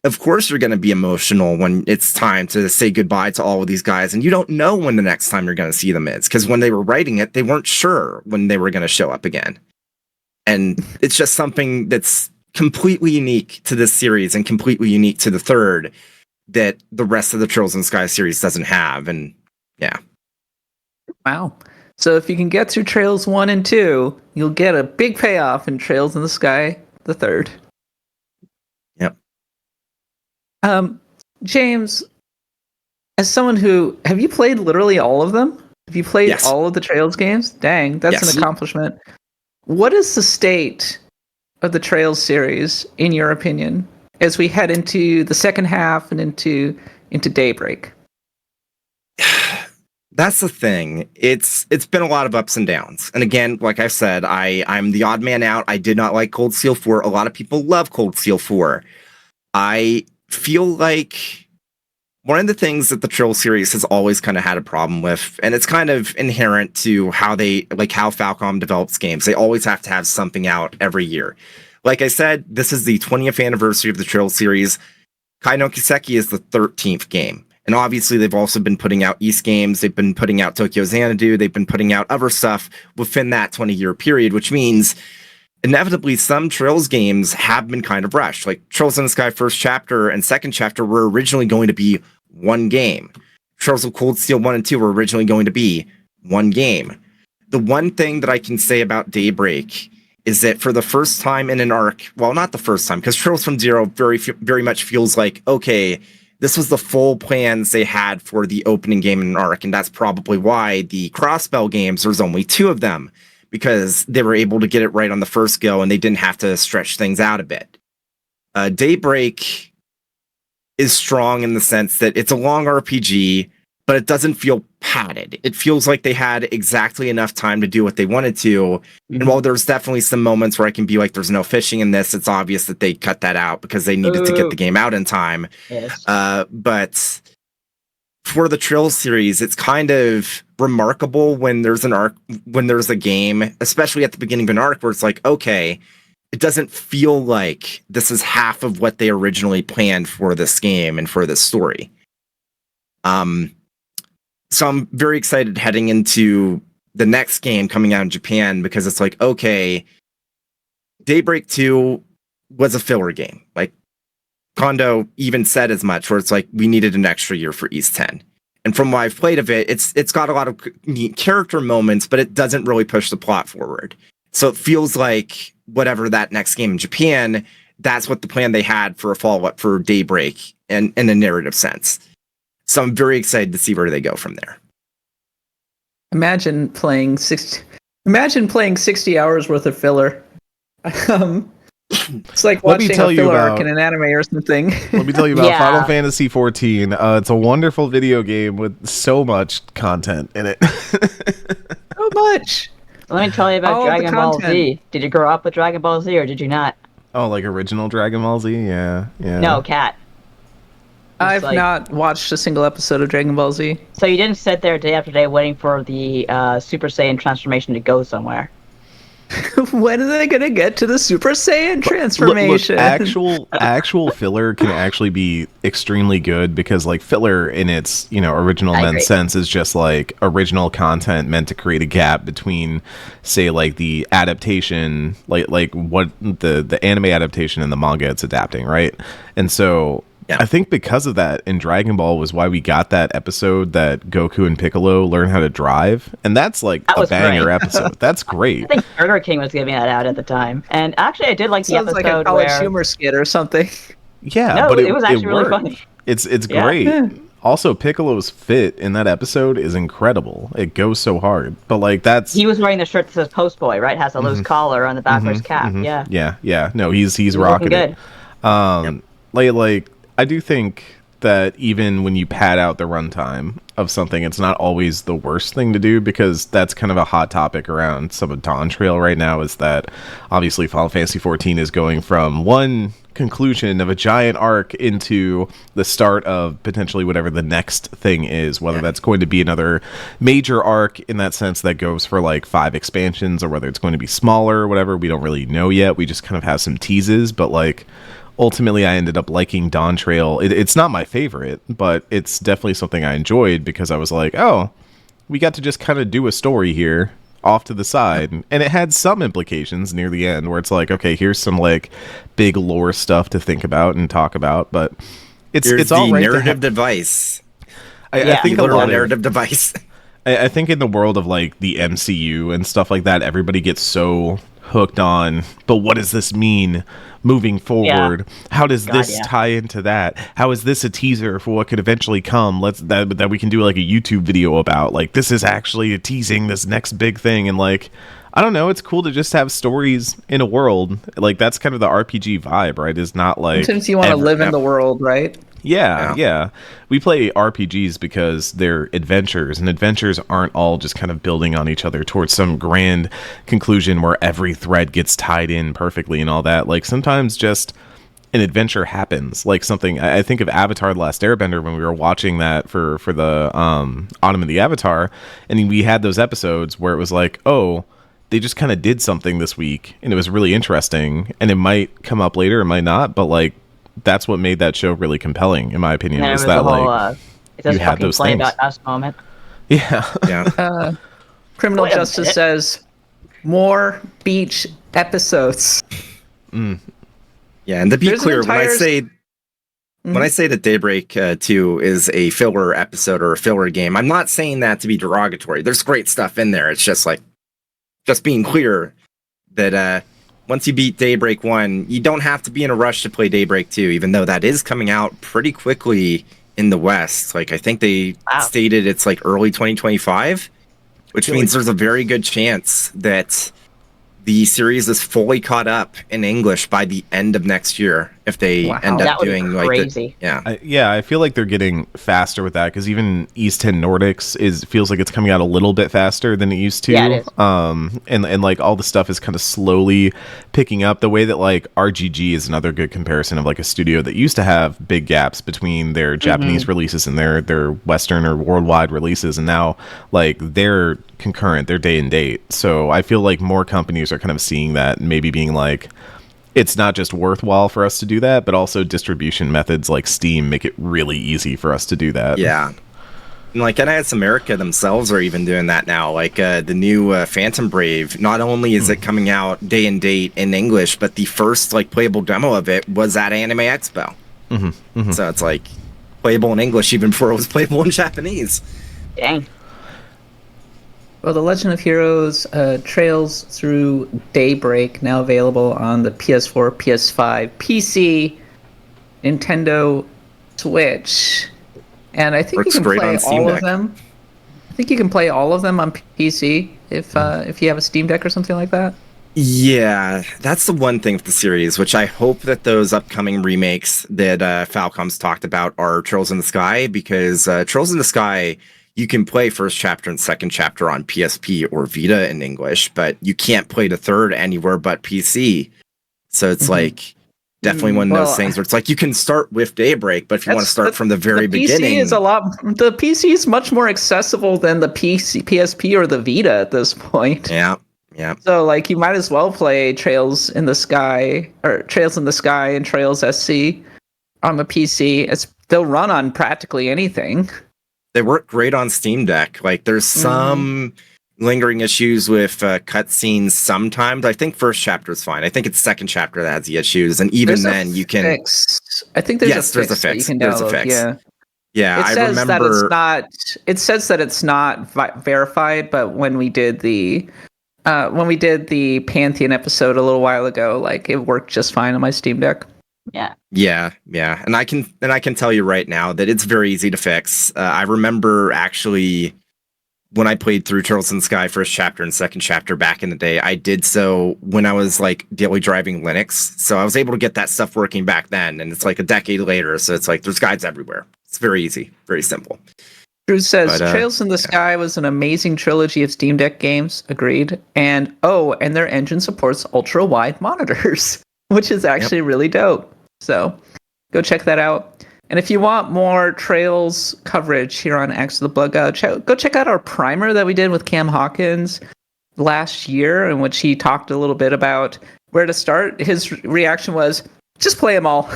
Of course you're going to be emotional when it's time to say goodbye to all of these guys, and you don't know when the next time you're going to see them is, because when they were writing it, they weren't sure when they were going to show up again. And it's just something that's completely unique to this series and completely unique to the Third that the rest of the Trolls in the Sky series doesn't have. And yeah. Wow. So if you can get through Trails 1 and 2, you'll get a big payoff in Trails in the Sky the Third. Yep. James, as someone who have you played literally all of them? Have you played Yes. all of the Trails games? Dang, that's Yes. an accomplishment. What is the state of the Trails series, in your opinion, as we head into the second half and into Daybreak? That's the thing. It's been a lot of ups and downs. And again, like I said, I'm the odd man out. I did not like Cold Steel 4. A lot of people love Cold Steel 4. I feel like one of the things that the Trill series has always kind of had a problem with, and it's kind of inherent to how Falcom develops games. They always have to have something out every year. Like I said, this is the 20th anniversary of the Trill series. Kai no Kiseki is the 13th game. And obviously, they've also been putting out East games. They've been putting out Tokyo Xanadu. They've been putting out other stuff within that 20-year period, which means inevitably some Trails games have been kind of rushed. Like Trails in the Sky first chapter and second chapter were originally going to be one game. Trails of Cold Steel 1 and 2 were originally going to be one game. The one thing that I can say about Daybreak is that for the first time in an arc, well, not the first time, because Trails from Zero very much feels like, okay, this was the full plans they had for the opening game in an arc, and that's probably why the Crossbell games, there's only 2 of them, because they were able to get it right on the first go, and they didn't have to stretch things out a bit. Daybreak is strong in the sense that it's a long RPG, but it doesn't feel padded. It feels like they had exactly enough time to do what they wanted to. And while there's definitely some moments where I can be like, there's no fishing in this, it's obvious that they cut that out because they needed to get the game out in time. Yes. But for the Trill series, it's kind of remarkable when there's an arc, when there's a game, especially at the beginning of an arc, where it's like, okay, it doesn't feel like this is half of what they originally planned for this game and for this story. So I'm very excited heading into the next game coming out in Japan, because it's like, okay, Daybreak 2 was a filler game. Like, Kondo even said as much, where it's like, we needed an extra year for East 10. And from what I've played of it, it's got a lot of neat character moments, but it doesn't really push the plot forward. So it feels like whatever that next game in Japan, that's what the plan they had for a follow-up for Daybreak, and in a narrative sense. So I'm very excited to see where they go from there. Imagine playing 60 hours worth of filler. It's like Let me watching tell a you filler about- arc in an anime or something. Let me tell you about Yeah. Final Fantasy XIV. It's a wonderful video game with so much content in it. So much. Let me tell you about all the Dragon Ball content. Z. Did you grow up with Dragon Ball Z or did you not? Oh, like original Dragon Ball Z? Yeah. No, Cat. I've like- not watched a single episode of Dragon Ball Z. So you didn't sit there day after day waiting for the Super Saiyan transformation to go somewhere. When are they gonna get to the Super Saiyan Look, transformation? actual filler can actually be extremely good, because like filler in its original I meant agree. sense is just like original content meant to create a gap between, say, like the adaptation, like what the anime adaptation and the manga it's adapting, right? And so Yeah. I think because of that in Dragon Ball was why we got that episode that Goku and Piccolo learn how to drive, and that's like That a was banger great. episode. That's great. I think Burger King was giving that out at the time. And actually, I did like the Sounds episode like a college where... humor skit or something. Yeah, No, but it was actually really worked. funny. It's Yeah. great. Yeah. Also, Piccolo's fit in that episode is incredible. It goes so hard. But like that's He was wearing the shirt that says Post Boy, right? Has a loose collar on the backwards cap. Yeah. yeah. No, he's He was rocking looking it. Like I do think that even when you pad out the runtime of something, it's not always the worst thing to do, because that's kind of a hot topic around some of Dawn Trail right now, is that obviously Final Fantasy XIV is going from one conclusion of a giant arc into the start of potentially whatever the next thing is, whether that's going to be another major arc in that sense that goes for like 5 expansions, or whether it's going to be smaller or whatever. We don't really know yet. We just kind of have some teases, but like ultimately I ended up liking Dawn Trail. It's not my favorite, but it's definitely something I enjoyed, because I was like, oh, we got to just kind of do a story here off to the side, and it had some implications near the end where it's like, okay, here's some like big lore stuff to think about and talk about, but it's all the right to narrative have- device. I Yeah. think The a literal lot of narrative device. I think in the world of like the MCU and stuff like that, everybody gets so hooked on, but what does this mean moving forward? How does this tie into that? How is this a teaser for what could eventually come? That we can do like a YouTube video about. Like, this is actually a teasing this next big thing. And like, I don't know, it's cool to just have stories in a world. Like, that's kind of the RPG vibe, right? Is not like sometimes you want to live in the world, right? Yeah. We play RPGs because they're adventures, and adventures aren't all just kind of building on each other towards some grand conclusion where every thread gets tied in perfectly and all that. Like, sometimes just an adventure happens. Like, something, I think of Avatar: The Last Airbender when we were watching that for the Autumn of the Avatar, and we had those episodes where it was like, oh, they just kind of did something this week, and it was really interesting, and it might come up later, it might not, but like, that's what made that show really compelling, in my opinion. Was that whole, like it does fucking play about us moment? Yeah. Criminal Justice says more beach episodes. Yeah, and to be clear, when I say that Daybreak 2 is a filler episode or a filler game, I'm not saying that to be derogatory. There's great stuff in there. It's just like, just being clear that once you beat Daybreak 1, you don't have to be in a rush to play Daybreak 2, even though that is coming out pretty quickly in the West. Like, I think they stated it's like early 2025, which means there's a very good chance that the series is fully caught up in English by the end of next year if they end up doing crazy. I feel like they're getting faster with that, because even East 10 Nordics feels like it's coming out a little bit faster than it used to. Yeah, it is. And like all the stuff is kind of slowly picking up. The way that like RGG is another good comparison of like a studio that used to have big gaps between their Japanese releases and their Western or worldwide releases, and now like they're concurrent, they're day and date. So I feel like more companies are kind of seeing that, and maybe being like, it's not just worthwhile for us to do that, but also distribution methods like Steam make it really easy for us to do that. Yeah. And like NIS America themselves are even doing that now. Like the new Phantom Brave, not only is it coming out day and date in English, but the first like playable demo of it was at Anime Expo. So it's like playable in English even before it was playable in Japanese. Dang. Well, The Legend of Heroes Trails Through Daybreak, now available on the PS4, PS5, PC, Nintendo Switch. And I think you can play all of them. I think you can play all of them on PC if you have a Steam Deck or something like that. Yeah, that's the one thing with the series, which I hope that those upcoming remakes that Falcom's talked about are Trails in the Sky, because Trails in the Sky, you can play first chapter and second chapter on PSP or Vita in English, but you can't play the third anywhere but PC. So it's like definitely one of those things where it's like you can start with Daybreak, but if you want to start from the very beginning, the PC is much more accessible than the PSP or the Vita at this point. Yeah. So like you might as well play Trails in the Sky and Trails SC on the PC. They'll run on practically anything. They work great on Steam Deck. Like, there's some lingering issues with cutscenes sometimes. I think first chapter is fine. I think it's second chapter that has the issues, and even then you can fix. I think there's a fix. There's a fix. Yeah. I remember it says that it's not verified, but when we did the Pantheon episode a little while ago, like it worked just fine on my Steam Deck. Yeah. And I can tell you right now that it's very easy to fix. I remember actually when I played through Trails in the Sky first chapter and second chapter back in the day, I did so when I was like daily driving Linux. So I was able to get that stuff working back then, and it's like a decade later. So it's like there's guides everywhere. It's very easy, very simple. Drew says Trails in the Sky was an amazing trilogy of Steam Deck games. Agreed. And their engine supports ultra wide monitors, which is actually really dope. So go check that out. And if you want more Trails coverage here on Axe of the Blood God, go check out our primer that we did with Cam Hawkins last year, in which he talked a little bit about where to start. His reaction was, just play them all.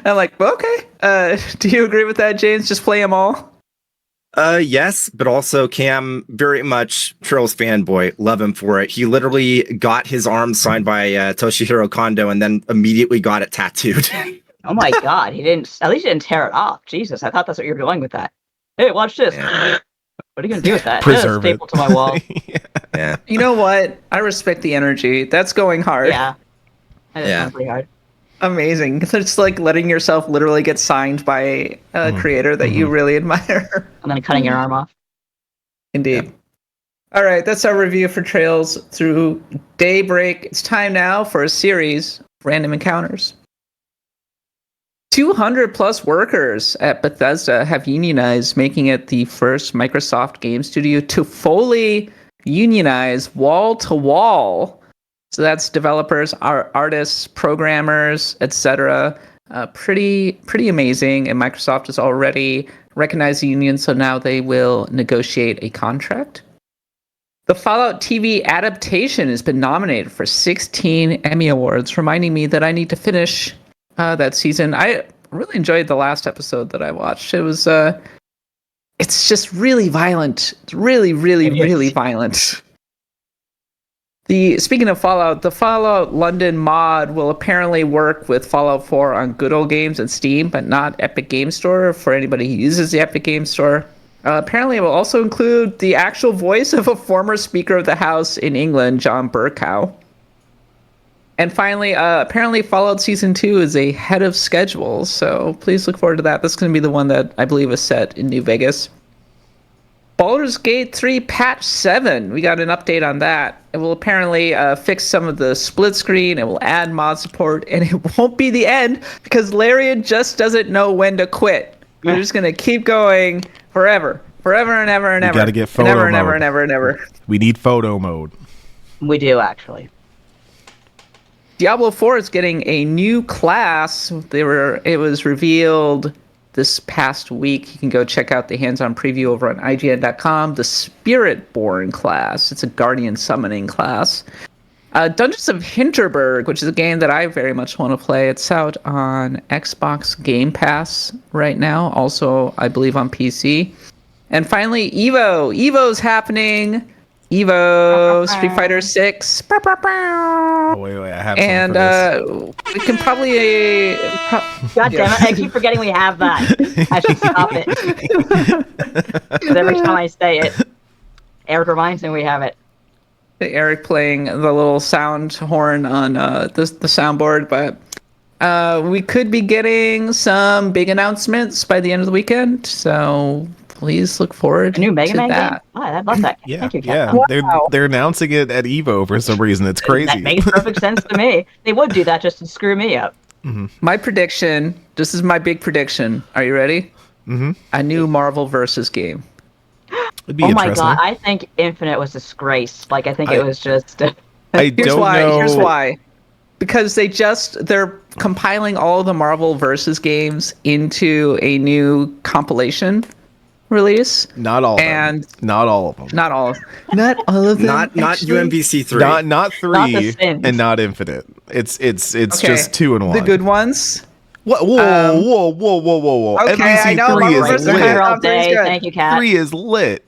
I'm like, okay. Do you agree with that, James? Just play them all? Yes, but also Cam, very much Trails fanboy, love him for it. He literally got his arm signed by Toshihiro Kondo and then immediately got it tattooed. Oh my god, at least he didn't tear it off. Jesus, I thought that's what you were doing with that. Hey, watch this. Yeah. What are you gonna do with that? Preserve staple to my wall. Yeah. You know what? I respect the energy. That's going hard. Yeah. That Yeah. sounds pretty hard. Amazing. It's like letting yourself literally get signed by a creator that you really admire. And then cutting your arm off. Indeed. All right, that's our review for Trails through Daybreak. It's time now for a series of random encounters. 200 plus workers at Bethesda have unionized, making it the first Microsoft game studio to fully unionize wall to wall. So that's developers, artists, programmers, etc. Pretty amazing. And Microsoft has already recognized the union, so now they will negotiate a contract. The Fallout TV adaptation has been nominated for 16 Emmy Awards, reminding me that I need to finish that season. I really enjoyed the last episode that I watched. It was, it's just really violent. It's really violent. Speaking of Fallout, the Fallout London mod will apparently work with Fallout 4 on Good Old Games and Steam, but not Epic Game Store for anybody who uses the Epic Game Store. Apparently, it will also include the actual voice of a former Speaker of the House in England, John Bercow. And finally, apparently Fallout Season 2 is ahead of schedule, so please look forward to that. This is going to be the one that I believe is set in New Vegas. Baldur's Gate 3 Patch 7. We got an update on that. It will apparently fix some of the split screen. It will add mod support, and it won't be the end because Larian just doesn't know when to quit. They're just going to keep going forever and ever and ever. We got to get photo mode. And ever. We need photo mode. We do, actually. Diablo 4 is getting a new class. It was revealed this past week. You can go check out the hands-on preview over on IGN.com. The Spiritborn class. It's a Guardian summoning class. Dungeons of Hinterberg, which is a game that I very much want to play. It's out on Xbox Game Pass right now. Also, I believe on PC. And finally, Evo. Evo's happening. Evo, Street Fighter 6. Oh, wait, I have and we can probably. God damn it! I keep forgetting we have that. I should stop it. Because every time I say it, Eric reminds me we have it. Eric playing the little sound horn on the soundboard, but we could be getting some big announcements by the end of the weekend. So please look forward A new Mega to Man that. game? Oh, I love that game. Yeah, Thank you, yeah. Captain. Wow. They're announcing it at Evo for some reason. It's crazy. That makes perfect sense to me. They would do that just to screw me up. My prediction. This is my big prediction. Are you ready? Mm-hmm. A new Marvel versus game. It'd be Oh my interesting. god, I think Infinite was disgrace. Like, I think it was just... I Here's don't why. know. Here's why. Because they're compiling all of the Marvel versus games into a new compilation release. Not all of And- them. Not all of them. Not all of them. Not actually. UMBC 3. Not Not three the Sims. and not Infinite. It's Okay, just 2 and 1. The good ones. What? Whoa. Okay, MVC I know, 3 Marvel is versus Right lit. Capcom. all day. Three's good. Thank you, Cat. 3 is lit.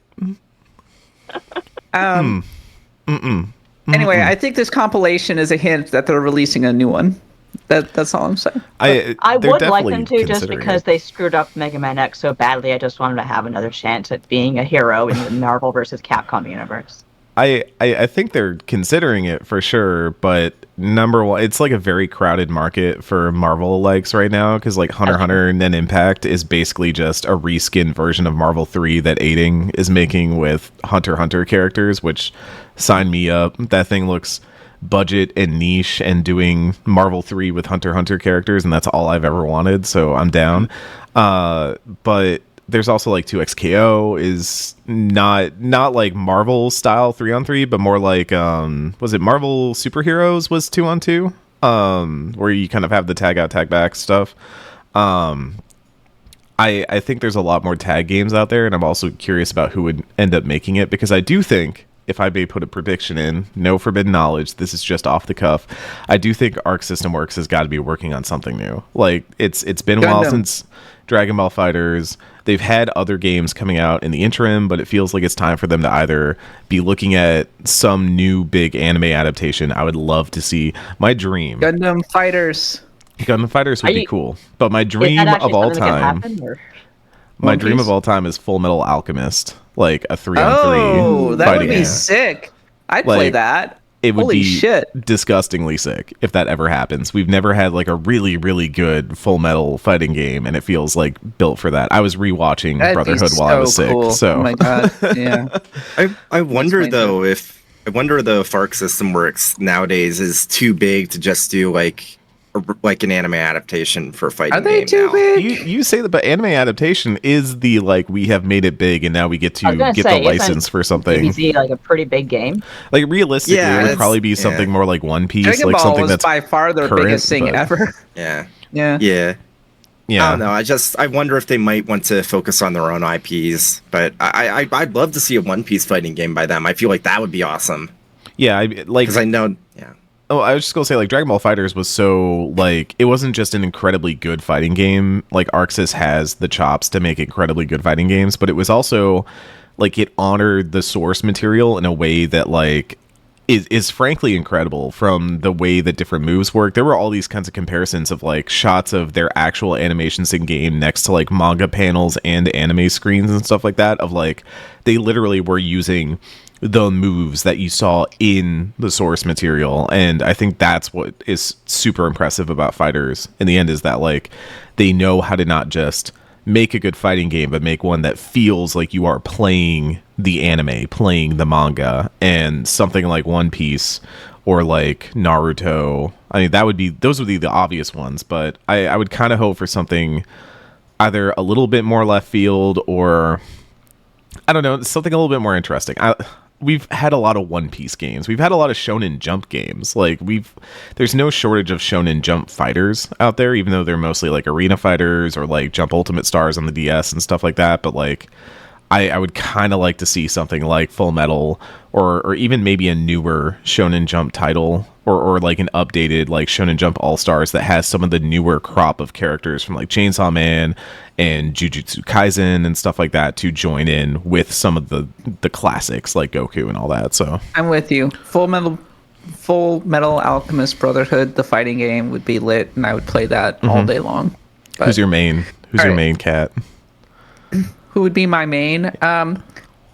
Anyway, I think this compilation is a hint that they're releasing a new one. That's all I'm saying. I they're would like definitely them to, just considering because it. they screwed up Mega Man X so badly. I just wanted to have another chance at being a hero in the Marvel vs. Capcom universe. I think they're considering it for sure, but number one, it's like a very crowded market for Marvel likes right now because like Hunter x Hunter and then Impact is basically just a reskin version of Marvel 3 that Aiding is making with Hunter x Hunter characters, which sign me up. That thing looks budget and niche and doing Marvel 3 with Hunter x Hunter characters, and that's all I've ever wanted, so I'm down. But there's also like 2XKO is not like Marvel style 3-on-3, but more like was it Marvel Superheroes was 2-on-2, where you kind of have the tag out tag back stuff. I think there's a lot more tag games out there, and I'm also curious about who would end up making it, because I do think, if I may put a prediction in, no forbidden knowledge, this is just off the cuff, I do think Arc System Works has got to be working on something new. Like, it's been a while since Dragon Ball FighterZ. They've had other games coming out in the interim, but it feels like it's time for them to either be looking at some new big anime adaptation. I would love to see. My dream, Gundam Fighters. Gundam FighterZ would be cool, but my dream Is that actually of all something that time, could happen, or- my One dream Piece? of all time is Full Metal Alchemist, like a 3-on-3 Oh, that would fighting be game. sick. I'd Like, play that. It would Holy be shit. disgustingly sick if that ever happens. We've never had like a really, really good Full Metal fighting game, and it feels like built for that. I was rewatching That'd be Brotherhood while I was sick, cool. so Oh my god, yeah. I wonder Explain though if the Arc system works nowadays is too big to just do like an anime adaptation for a fighting Are they game too now. big? you say that, but anime adaptation is the like we have made it big, and now we get I was to gonna get say, the license for something. DBZ like a pretty big game. Like realistically, Yeah, it would it's- probably be something more like One Piece, Dragon like Ball something was that's by far their current, biggest thing but- ever. Yeah. Yeah. Yeah. yeah. I don't know. I wonder if they might want to focus on their own IPs, but I'd love to see a One Piece fighting game by them. I feel like that would be awesome Yeah, like because I know. Yeah. oh, I was just gonna say like Dragon Ball Fighters was so like it wasn't just an incredibly good fighting game. Like ArcSys has the chops to make incredibly good fighting games, but it was also like it honored the source material in a way that like is frankly incredible from the way that different moves work. There were all these kinds of comparisons of like shots of their actual animations in game next to like manga panels and anime screens and stuff like that of like they literally were using the moves that you saw in the source material, and I think that's what is super impressive about Fighters in the end is that like they know how to not just make a good fighting game but make one that feels like you are playing the anime, playing the manga. And something like One Piece or like Naruto, I mean those would be the obvious ones, but I would kind of hope for something either a little bit more left field or I don't know, something a little bit more interesting. We've had a lot of One Piece games. We've had a lot of Shonen Jump games. Like there's no shortage of Shonen Jump fighters out there, even though they're mostly like arena fighters or like Jump Ultimate Stars on the DS and stuff like that. But like, I would kind of like to see something like Full Metal or even maybe a newer Shonen Jump title or like an updated like Shonen Jump All Stars that has some of the newer crop of characters from like Chainsaw Man and Jujutsu Kaisen and stuff like that to join in with some of the classics like Goku and all that. So I'm with you. Full Metal Alchemist Brotherhood, the fighting game, would be lit, and I would play that all day long. But who's your main? Who's all your right. main cat? who would be my main?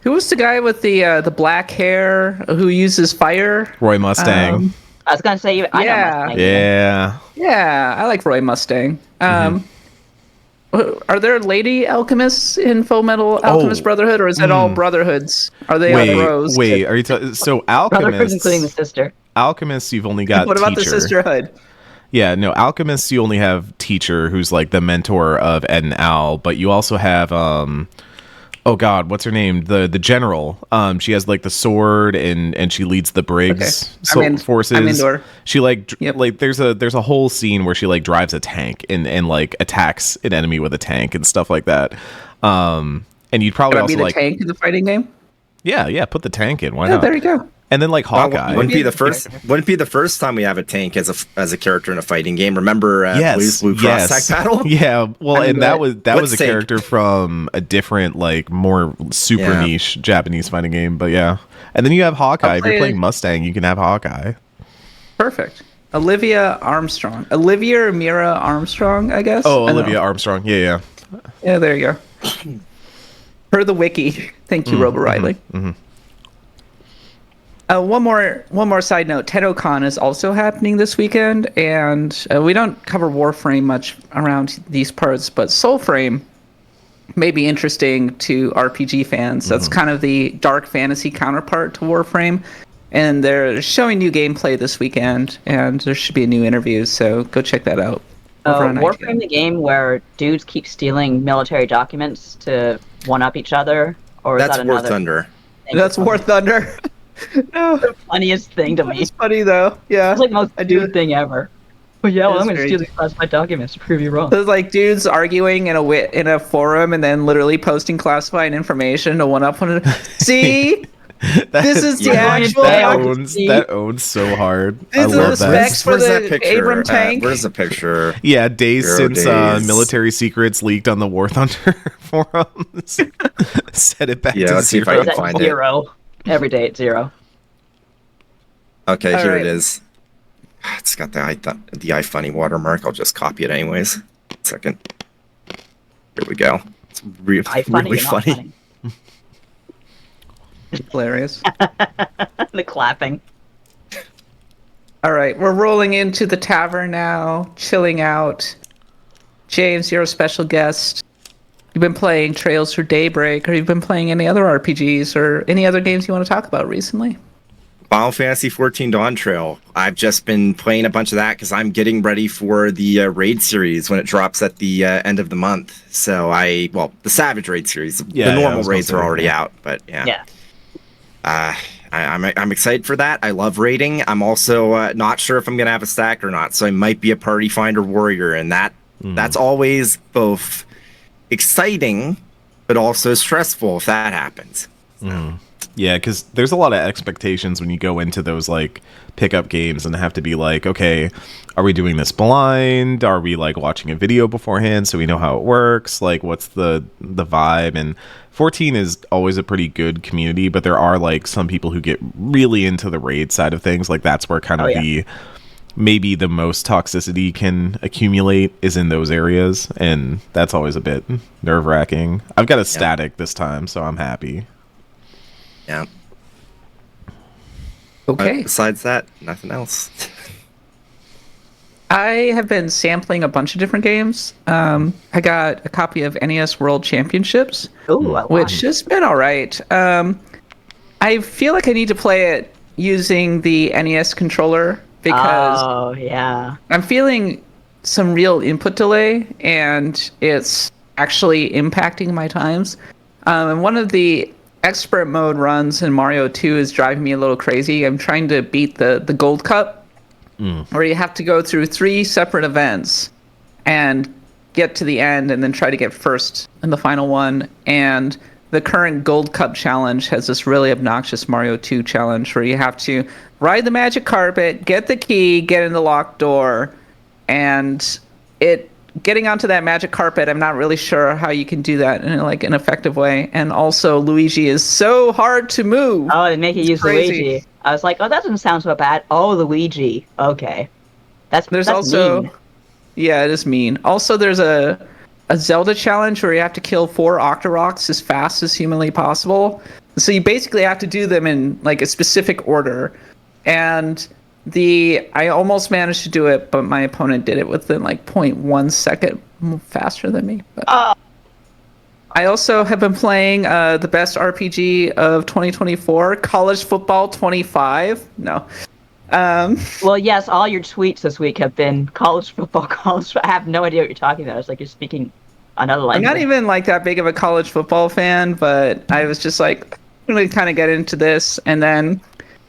Who was the guy with the black hair who uses fire? Roy Mustang. I was gonna say, I know Yeah. Mustang. Yeah. Yeah, I like Roy Mustang. Are there lady alchemists in Full Metal Alchemist Brotherhood, or is it all brotherhoods? Are they all bros? Wait, are you so Brotherhood, including the alchemists? sister. Alchemists, you've only got What about the teacher. sisterhood? Yeah, no, alchemists you only have teacher who's like the mentor of Ed and Al, but you also have oh god, what's her name? The general. She has like the sword and she leads the Briggs forces. I'm into her. She like Yep. like there's a whole scene where she like drives a tank and like attacks an enemy with a tank and stuff like that. And you'd probably Would I also be the like tank in the fighting game? yeah, put the tank in. Why Yeah, not? there you go. And then like Hawkeye. Wouldn't be the first time we have a tank as a character in a fighting game. Remember Blue Cross Tag Battle? Yeah, well, and that was Let's a take- character from a different, like, more super Yeah. niche Japanese fighting game. But yeah, and then you have Hawkeye. If you're play- playing Mustang, you can have Hawkeye. Perfect. Olivia or Mira Armstrong, I guess. Oh, I don't Olivia know. Armstrong. Yeah. Yeah, there you go. Per the wiki. Thank you, Robo Riley. One more side note. TennoCon is also happening this weekend, and we don't cover Warframe much around these parts, but Soulframe may be interesting to RPG fans. That's kind of the dark fantasy counterpart to Warframe, and they're showing new gameplay this weekend, and there should be a new interview, so go check that out. over on Warframe, IGN. the game where dudes keep stealing military documents to one-up each other, or is That's that War another? Thunder. thing? That's War Thunder. No, the funniest thing to me. it's funny though. Yeah, It's like the most I do dude thing ever. But yeah, well, It is I'm gonna very- steal these classified documents to prove you wrong. There's like dudes arguing in a forum and then literally posting classified information to one up one. See, this is the Yeah, actual. that owns so hard. I These are love the that. specs for the Abram tank. Where's the picture? Yeah, days Zero since days. military secrets leaked on the War Thunder forums. Set it back Yeah, to let's see if I zero. can It's at find it. 0. Every day it's 0. Okay, All here right. it is. It's got the iFunny watermark. I'll just copy it anyways. Second. Here we go. It's I funny, really you're not funny. Hilarious. The clapping. All right, we're rolling into the tavern now, chilling out. James, you're a special guest. You've been playing Trails for Daybreak, or you've been playing any other RPGs or any other games you want to talk about recently? Final Fantasy 14 Dawn Trail. I've just been playing a bunch of that because I'm getting ready for the raid series when it drops at the end of the month. So the Savage raid series. The normal raids are already out, but yeah. I'm excited for that. I love raiding. I'm also not sure if I'm gonna have a stack or not, so I might be a party finder warrior, and that's always both exciting but also stressful if that happens. Yeah, because there's a lot of expectations when you go into those like pickup games and have to be like, okay, are we doing this blind? Are we like watching a video beforehand so we know how it works? Like, what's the vibe? And 14 is always a pretty good community, but there are like some people who get really into the raid side of things. Like that's where kind of maybe the most toxicity can accumulate is in those areas, and that's always a bit nerve-wracking. I've got a static this time, so I'm happy. Yeah. Okay. Besides that, nothing else. I have been sampling a bunch of different games. I got a copy of NES World Championships, which has been all right. I feel like I need to play it using the NES controller because I'm feeling some real input delay, and it's actually impacting my times. And one of the expert mode runs in Mario 2 is driving me a little crazy. I'm trying to beat the Gold Cup, where you have to go through 3 separate events and get to the end and then try to get first in the final one. And the current Gold Cup challenge has this really obnoxious Mario 2 challenge where you have to ride the magic carpet, get the key, get in the locked door, and getting onto that magic carpet, I'm not really sure how you can do that in like an effective way. And also Luigi is so hard to move. Oh, they make you use crazy. Luigi. I was like, oh, that doesn't sound so bad. Oh, Luigi. Okay. That's also mean. Yeah, it is mean. Also, there's a Zelda challenge where you have to kill 4 Octoroks as fast as humanly possible. So you basically have to do them in like a specific order. And I almost managed to do it, but my opponent did it within like 0.1 second faster than me. But I also have been playing the best RPG of 2024, College Football 25. No. Well, yes, all your tweets this week have been college football, I have no idea what you're talking about. It's like you're speaking another language. I'm not even like that big of a college football fan, but I was just like, I'm going to kind of get into this. And then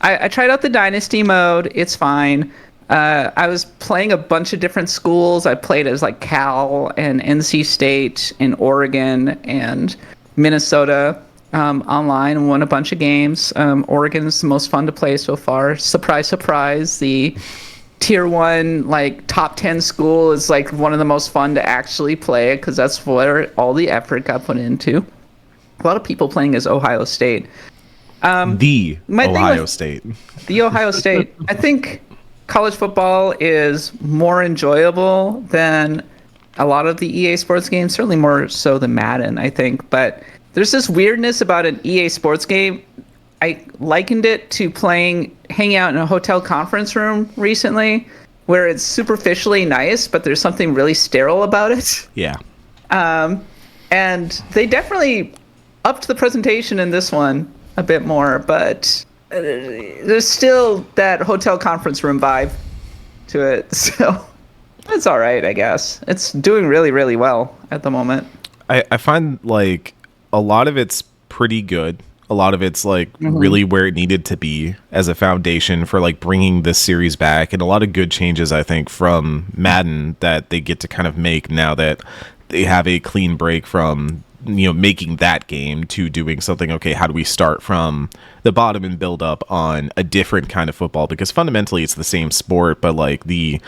I tried out the Dynasty mode. It's fine. I was playing a bunch of different schools. I played as like Cal and NC State and Oregon and Minnesota online and won a bunch of games. Oregon's the most fun to play so far. Surprise, surprise. The tier 1 like top 10 school is like one of the most fun to actually play because that's where all the effort got put into. A lot of people playing as Ohio State. The Ohio State. I think college football is more enjoyable than a lot of the EA Sports games, certainly more so than Madden, I think. But there's this weirdness about an EA Sports game. I likened it to hanging out in a hotel conference room recently, where it's superficially nice, but there's something really sterile about it. Yeah. And they definitely upped the presentation in this one a bit more, but there's still that hotel conference room vibe to it. So it's all right, I guess. It's doing really, really well at the moment. I find like a lot of it's pretty good. A lot of it's like really where it needed to be as a foundation for like bringing this series back, and a lot of good changes, I think, from Madden that they get to kind of make now that they have a clean break from making that game to doing something. Okay, how do we start from the bottom and build up on a different kind of football? Because fundamentally it's the same sport, but like the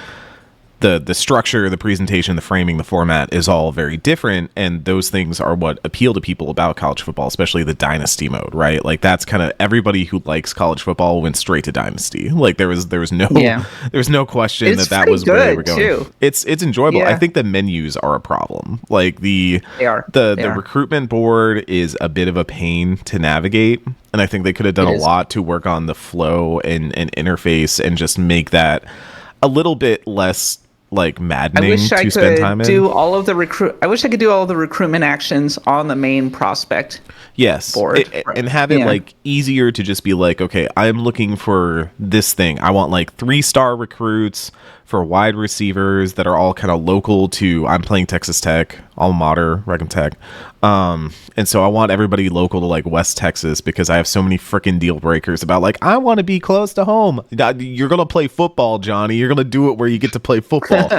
the structure, the presentation, the framing, the format is all very different, and those things are what appeal to people about college football, especially the dynasty mode, right? Like that's kind of everybody who likes college football went straight to dynasty. Like there was no question it's that was where they were going. Too. It's enjoyable. Yeah. I think the menus are a problem. Like the They recruitment board is a bit of a pain to navigate, and I think they could have done a lot to work on the flow and interface and just make that a little bit less like maddening to spend time in. I wish I could do all the recruitment actions on the main prospect. Yes, board. And have it like easier to just be like, okay, I'm looking for this thing. I want like 3-star recruits for wide receivers that are all kind of local to. I'm playing Texas Tech, alma mater, Recon Tech, and so I want everybody local to like West Texas because I have so many freaking deal breakers about like I want to be close to home. You're gonna play football, Johnny. You're gonna do it where you get to play football.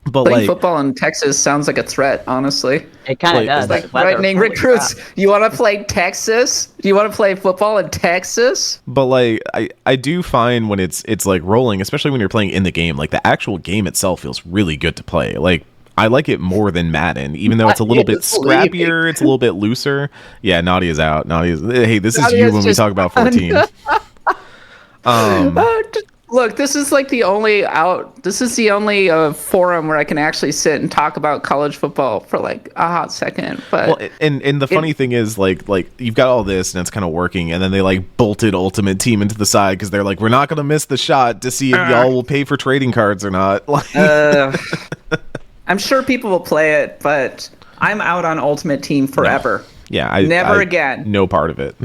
But playing like football in Texas sounds like a threat, honestly. It kind of does. It's like threatening recruits. You want to play Texas? Do you want to play football in Texas? But like I do find when it's like rolling, especially when you're playing in the game, like the actual game itself feels really good to play. Like I like it more than Madden, even though it's a little bit scrappier, it's a little bit looser. Yeah, Nadia's out. Hey, this is you when we talk about 14. Look, this is like the only forum where I can actually sit and talk about college football for like a hot second. But well, and the funny thing is like you've got all this and it's kind of working, and then they like bolted Ultimate Team into the side because they're like, we're not gonna miss the shot to see if y'all will pay for trading cards or not. Like, I'm sure people will play it, but I'm out on Ultimate Team forever. No. Yeah, never again. No part of it.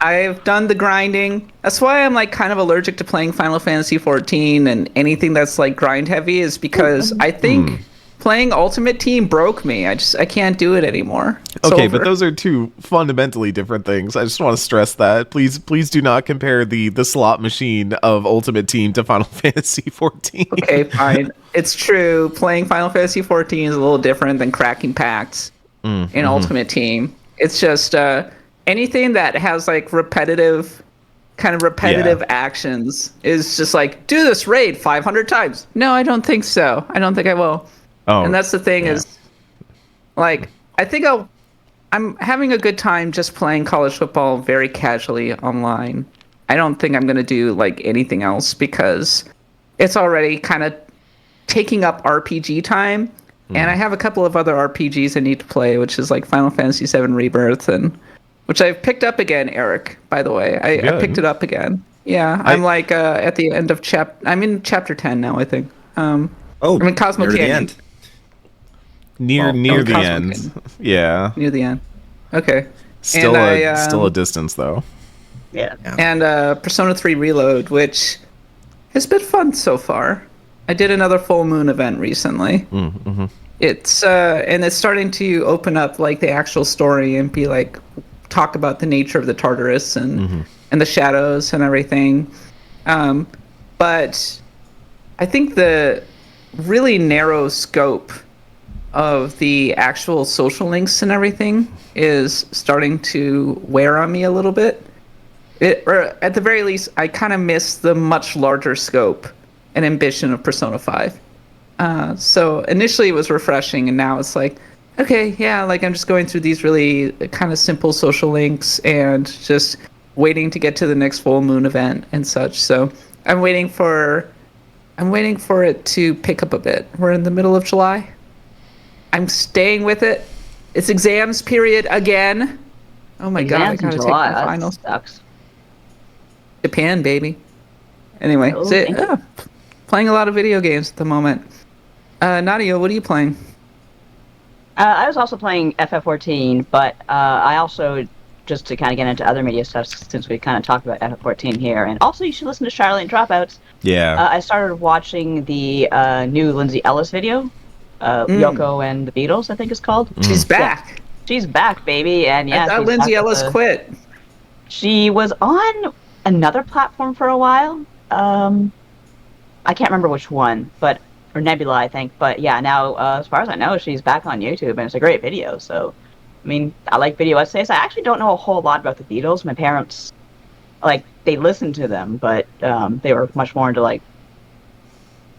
I've done the grinding. That's why I'm like kind of allergic to playing Final Fantasy 14 and anything that's like grind heavy, is because I think playing Ultimate Team broke me. I can't do it anymore. It's okay, over. But those are two fundamentally different things. I just want to stress that. Please do not compare the slot machine of Ultimate Team to Final Fantasy 14. Okay, fine. It's true. Playing Final Fantasy 14 is a little different than cracking packs in Ultimate Team. It's just anything that has like repetitive actions is just like, do this raid 500 times. No, I don't think so. I don't think I will. Oh, and that's the thing is, like, I think I'm having a good time just playing college football very casually online. I don't think I'm going to do like anything else because it's already kind of taking up RPG time. And I have a couple of other RPGs I need to play, which is like Final Fantasy VII Rebirth, and which I've picked up again, Eric, by the way. I picked it up again. Yeah, I'm like at the end of I'm in chapter 10 now, I think. I'm in Cosmo Canyon. The end. Near the end. Canyon. Yeah. Near the end. Okay. Still a distance though. Yeah. And Persona 3 Reload, which has been fun so far. I did another full moon event recently. It's and it's starting to open up like the actual story and be like talk about the nature of the Tartarus and the shadows and everything. But I think the really narrow scope of the actual social links and everything is starting to wear on me a little bit. Or at the very least, I kind of miss the much larger scope and ambition of Persona 5. So initially it was refreshing, and now it's like, okay, yeah, like I'm just going through these really kind of simple social links and just waiting to get to the next full moon event and such. So I'm waiting for it to pick up a bit. We're in the middle of July. I'm staying with it. It's exams period again. Oh my god, I gotta take my finals. Sucks. Japan, baby. Anyway, playing a lot of video games at the moment. Nadia, what are you playing? I was also playing FF14, but I also, just to kind of get into other media stuff, since we kind of talked about FF14 here, and also you should listen to Charlotte Dropouts. Yeah. I started watching the new Lindsay Ellis video, Yoko and the Beatles, I think it's called. She's back. Yeah. She's back, baby, and yeah. I thought Lindsay Ellis quit. She was on another platform for a while. I can't remember which one, or Nebula, I think. But yeah, now as far as I know, she's back on YouTube, and it's a great video. So, I mean, I like video essays. I actually don't know a whole lot about the Beatles. My parents, they listened to them, but they were much more into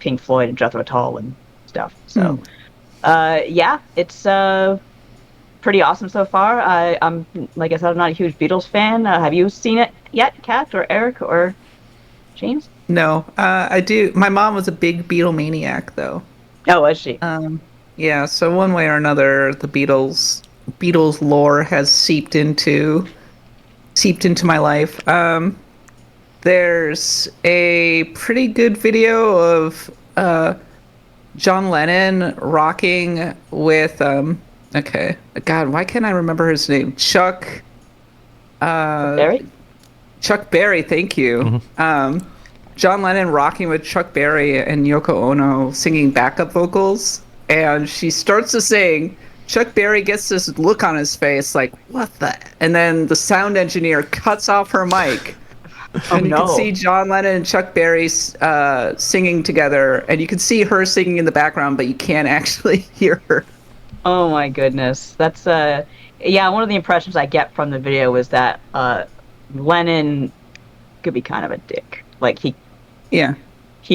Pink Floyd and Jethro Tull and stuff. So, yeah, it's pretty awesome so far. I'm like I said, I'm not a huge Beatles fan. Have you seen it yet, Kat or Eric or James? No, I do. My mom was a big Beatlemaniac, though. Oh, was she? Yeah, so one way or another, the Beatles lore has seeped into my life. There's a pretty good video of John Lennon rocking with okay, God, why can't I remember his name? Chuck Berry? Chuck Berry, thank you. Mm-hmm. John Lennon rocking with Chuck Berry and Yoko Ono singing backup vocals, and she starts to sing. Chuck Berry gets this look on his face like, what the? And then the sound engineer cuts off her mic. And you can see John Lennon and Chuck Berry singing together, and you can see her singing in the background, but you can't actually hear her. Oh my goodness. That's yeah, one of the impressions I get from the video was that Lennon could be kind of a dick. Like he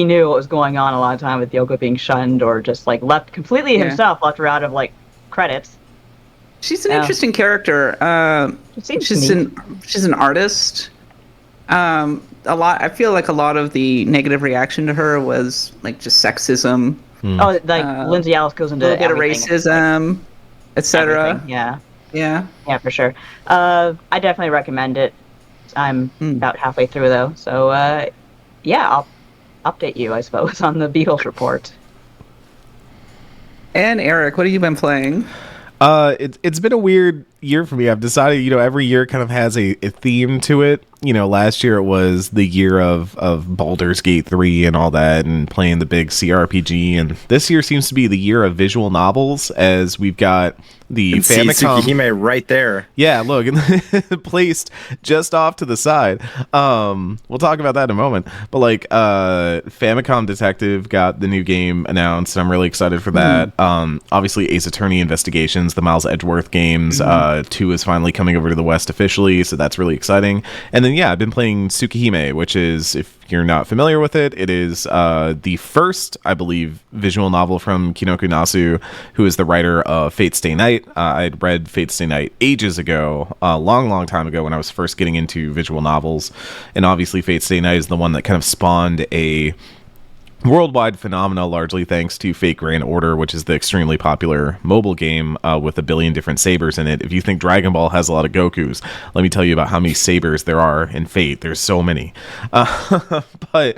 knew what was going on a lot of time with Yoko being shunned or just like left completely himself, left her out of like credits. She's an interesting character. She's an artist. I feel like a lot of the negative reaction to her was like just sexism. Oh, like Lindsay Ellis goes into a little bit of racism, etc. Yeah, for sure. I definitely recommend it. I'm about halfway through though, so yeah, I'll update you, I suppose, on the Beatles report. And Eric, what have you been playing? It's been a weird year for me. I've decided, every year kind of has a theme to it. Last year it was the year of Baldur's Gate 3 and all that, and playing the big CRPG. And this year seems to be the year of visual novels, as we've got the Famicom. Tsukihime right there. Yeah, look, placed just off to the side. We'll talk about that in a moment. But like, Famicom Detective got the new game announced, and I'm really excited for that. Obviously, Ace Attorney Investigations, the Miles Edgeworth games, 2 is finally coming over to the West officially, so that's really exciting. And then I've been playing Tsukihime, which is, if you're not familiar with it, it is the first, I believe, visual novel from Kinoku Nasu, who is the writer of Fate Stay Night. I'd read Fate Stay Night ages ago, a long time ago when I was first getting into visual novels. And obviously Fate Stay Night is the one that kind of spawned a worldwide phenomena, largely thanks to Fate Grand Order, which is the extremely popular mobile game with a billion different sabers in it. If you think Dragon Ball has a lot of Gokus, let me tell you about how many sabers there are in Fate. There's so many. But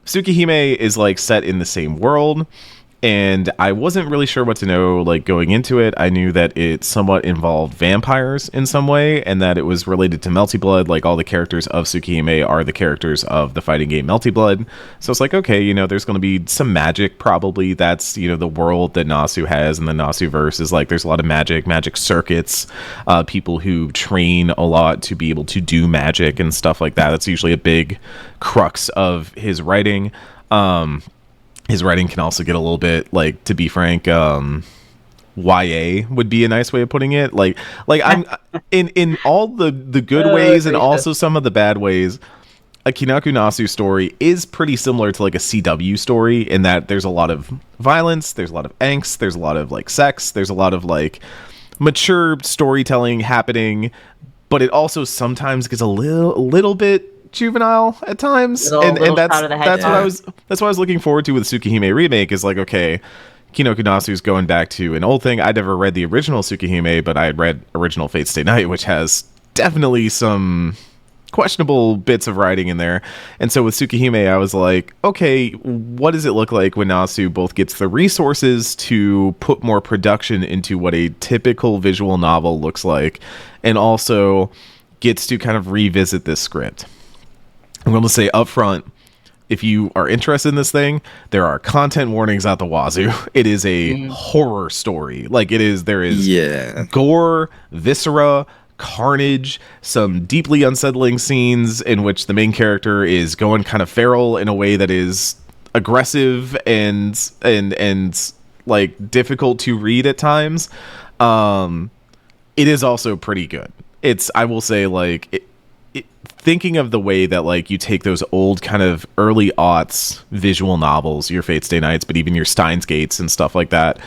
Tsukihime is like set in the same world, and I wasn't really sure what to know, like, going into it. I knew that it somewhat involved vampires in some way, and that it was related to Melty Blood. Like, all the characters of Tsukihime are the characters of the fighting game Melty Blood. So it's like, okay, there's going to be some magic, probably. That's, the world that Nasu has, and the Nasu-verse is like, there's a lot of magic circuits, people who train a lot to be able to do magic and stuff like that. That's usually a big crux of his writing. His writing can also get a little bit, like, to be frank, YA would be a nice way of putting it. Like I'm in all the good ways and also some of the bad ways. A Kinoku Nasu story is pretty similar to like a CW story in that there's a lot of violence, there's a lot of angst, there's a lot of like sex, there's a lot of like mature storytelling happening, but it also sometimes gets a little bit juvenile at times, and that's what I was looking forward to with Tsukihime remake. Is like, okay, Kinoku Nasu's going back to an old thing. I never read the original Tsukihime, but I had read original Fate Stay Night, which has definitely some questionable bits of writing in there. And so with Tsukihime, I was like, okay, what does it look like when Nasu both gets the resources to put more production into what a typical visual novel looks like, and also gets to kind of revisit this script? I'm going to say up front, if you are interested in this thing, there are content warnings out the wazoo. It is a horror story. Like, there is gore, viscera, carnage, some deeply unsettling scenes in which the main character is going kind of feral in a way that is aggressive and like difficult to read at times. It is also pretty good. I will say, like, thinking of the way that like you take those old kind of early aughts visual novels, your Fate's Day Nights, but even your Steins Gates and stuff like that,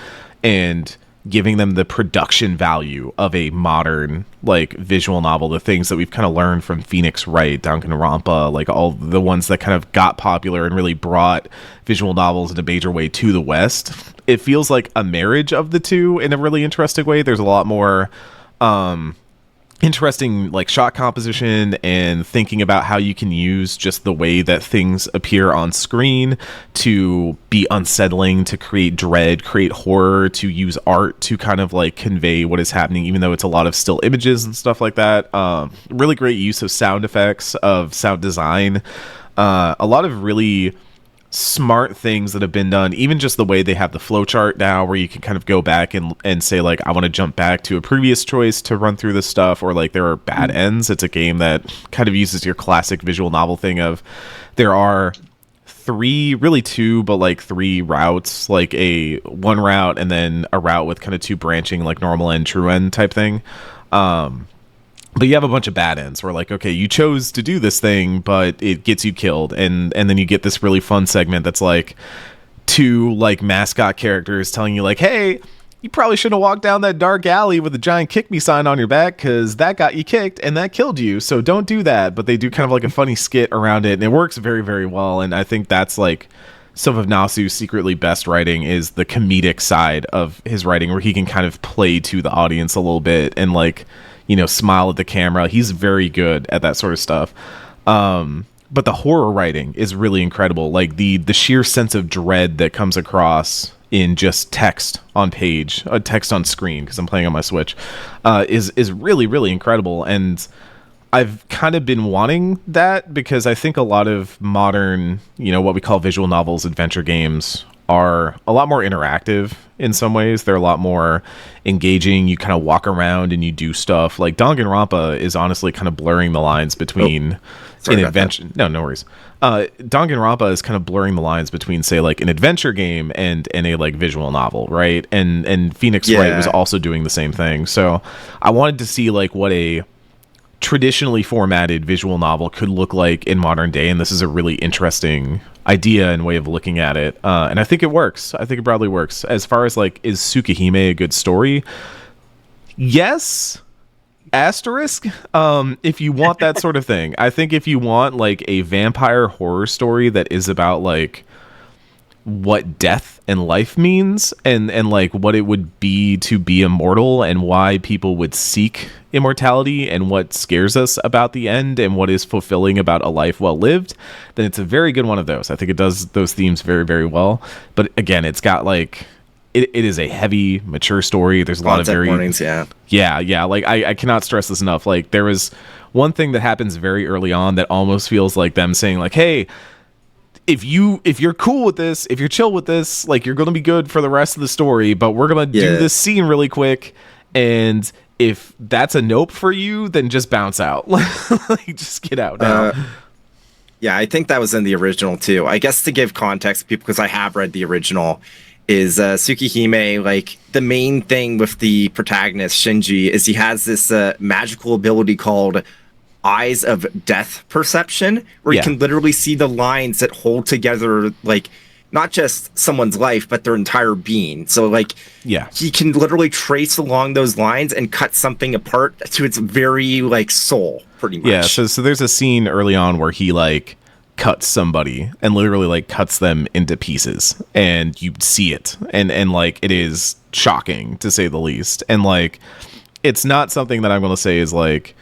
and giving them the production value of a modern like visual novel, the things that we've kind of learned from Phoenix Wright, Danganronpa, like all the ones that kind of got popular and really brought visual novels in a major way to the West. It feels like a marriage of the two in a really interesting way. There's a lot more interesting like shot composition and thinking about how you can use just the way that things appear on screen to be unsettling, to create dread, create horror, to use art to kind of like convey what is happening, even though it's a lot of still images and stuff like that. Really great use of sound effects, of sound design, a lot of really smart things that have been done, even just the way they have the flowchart now where you can kind of go back and say like, I want to jump back to a previous choice to run through this stuff, or like there are bad ends. It's a game that kind of uses your classic visual novel thing of there are two, but like three routes, like a one route and then a route with kind of two branching like normal end, true end type thing. But you have a bunch of bad ends where like, okay, you chose to do this thing, but it gets you killed. And then you get this really fun segment that's like two like mascot characters telling you like, hey, you probably shouldn't have walked down that dark alley with a giant kick me sign on your back because that got you kicked and that killed you. So don't do that. But they do kind of like a funny skit around it. And it works very, very well. And I think that's like some of Nasu's secretly best writing is the comedic side of his writing, where he can kind of play to the audience a little bit and like, you know, smile at the camera. He's very good at that sort of stuff. But the horror writing is really incredible. Like the sheer sense of dread that comes across in just text on page, text on screen, because I'm playing on my Switch, is really, really incredible. And I've kind of been wanting that because I think a lot of modern, you know, what we call visual novels, adventure games are a lot more interactive in some ways. They're a lot more engaging. You kind of walk around and you do stuff. Like Danganronpa is honestly kind of blurring the lines between an adventure. No worries. Danganronpa is kind of blurring the lines between, say, like an adventure game and a like visual novel, right? And Phoenix Wright was also doing the same thing. So I wanted to see like what a traditionally formatted visual novel could look like in modern day, and this is a really interesting idea and way of looking at it, and I think it works. I think it broadly works. As far as like, is Tsukihime a good story? Yes, asterisk. If you want that sort of thing. I think if you want like a vampire horror story that is about like what death and life means and like what it would be to be immortal and why people would seek immortality and what scares us about the end and what is fulfilling about a life well lived, then it's a very good one of those. I think it does those themes very, very well. But again, it's got like it is a heavy, mature story. There's a lot of very warnings, yeah. Like I cannot stress this enough. Like there was one thing that happens very early on that almost feels like them saying like, hey, if you're cool with this, if you're chill with this, like you're going to be good for the rest of the story, but we're going to do this scene really quick. And if that's a nope for you, then just bounce out. Like just get out now. Yeah, I think that was in the original too. I guess to give context to people, because I have read the original, is Tsukihime, like the main thing with the protagonist Shinji is he has this magical ability called eyes of death perception, where you can literally see the lines that hold together like not just someone's life but their entire being. So like he can literally trace along those lines and cut something apart to its very like soul, pretty much. So there's a scene early on where he like cuts somebody and literally like cuts them into pieces, and you see it, and like it is shocking to say the least. And like it's not something that I'm going to say is like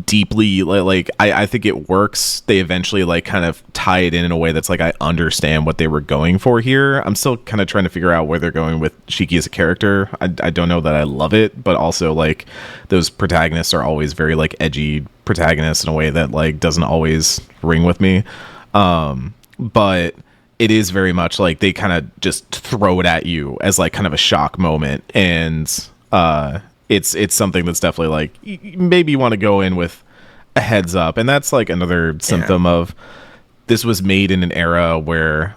deeply like I think it works. They eventually like kind of tie it in a way that's like I understand what they were going for here. I'm still kind of trying to figure out where they're going with Shiki as a character. I don't know that I love it, but also like those protagonists are always very like edgy protagonists in a way that like doesn't always ring with me. But it is very much like they kind of just throw it at you as like kind of a shock moment, and it's something that's definitely like maybe you want to go in with a heads up. And that's like another symptom of this was made in an era where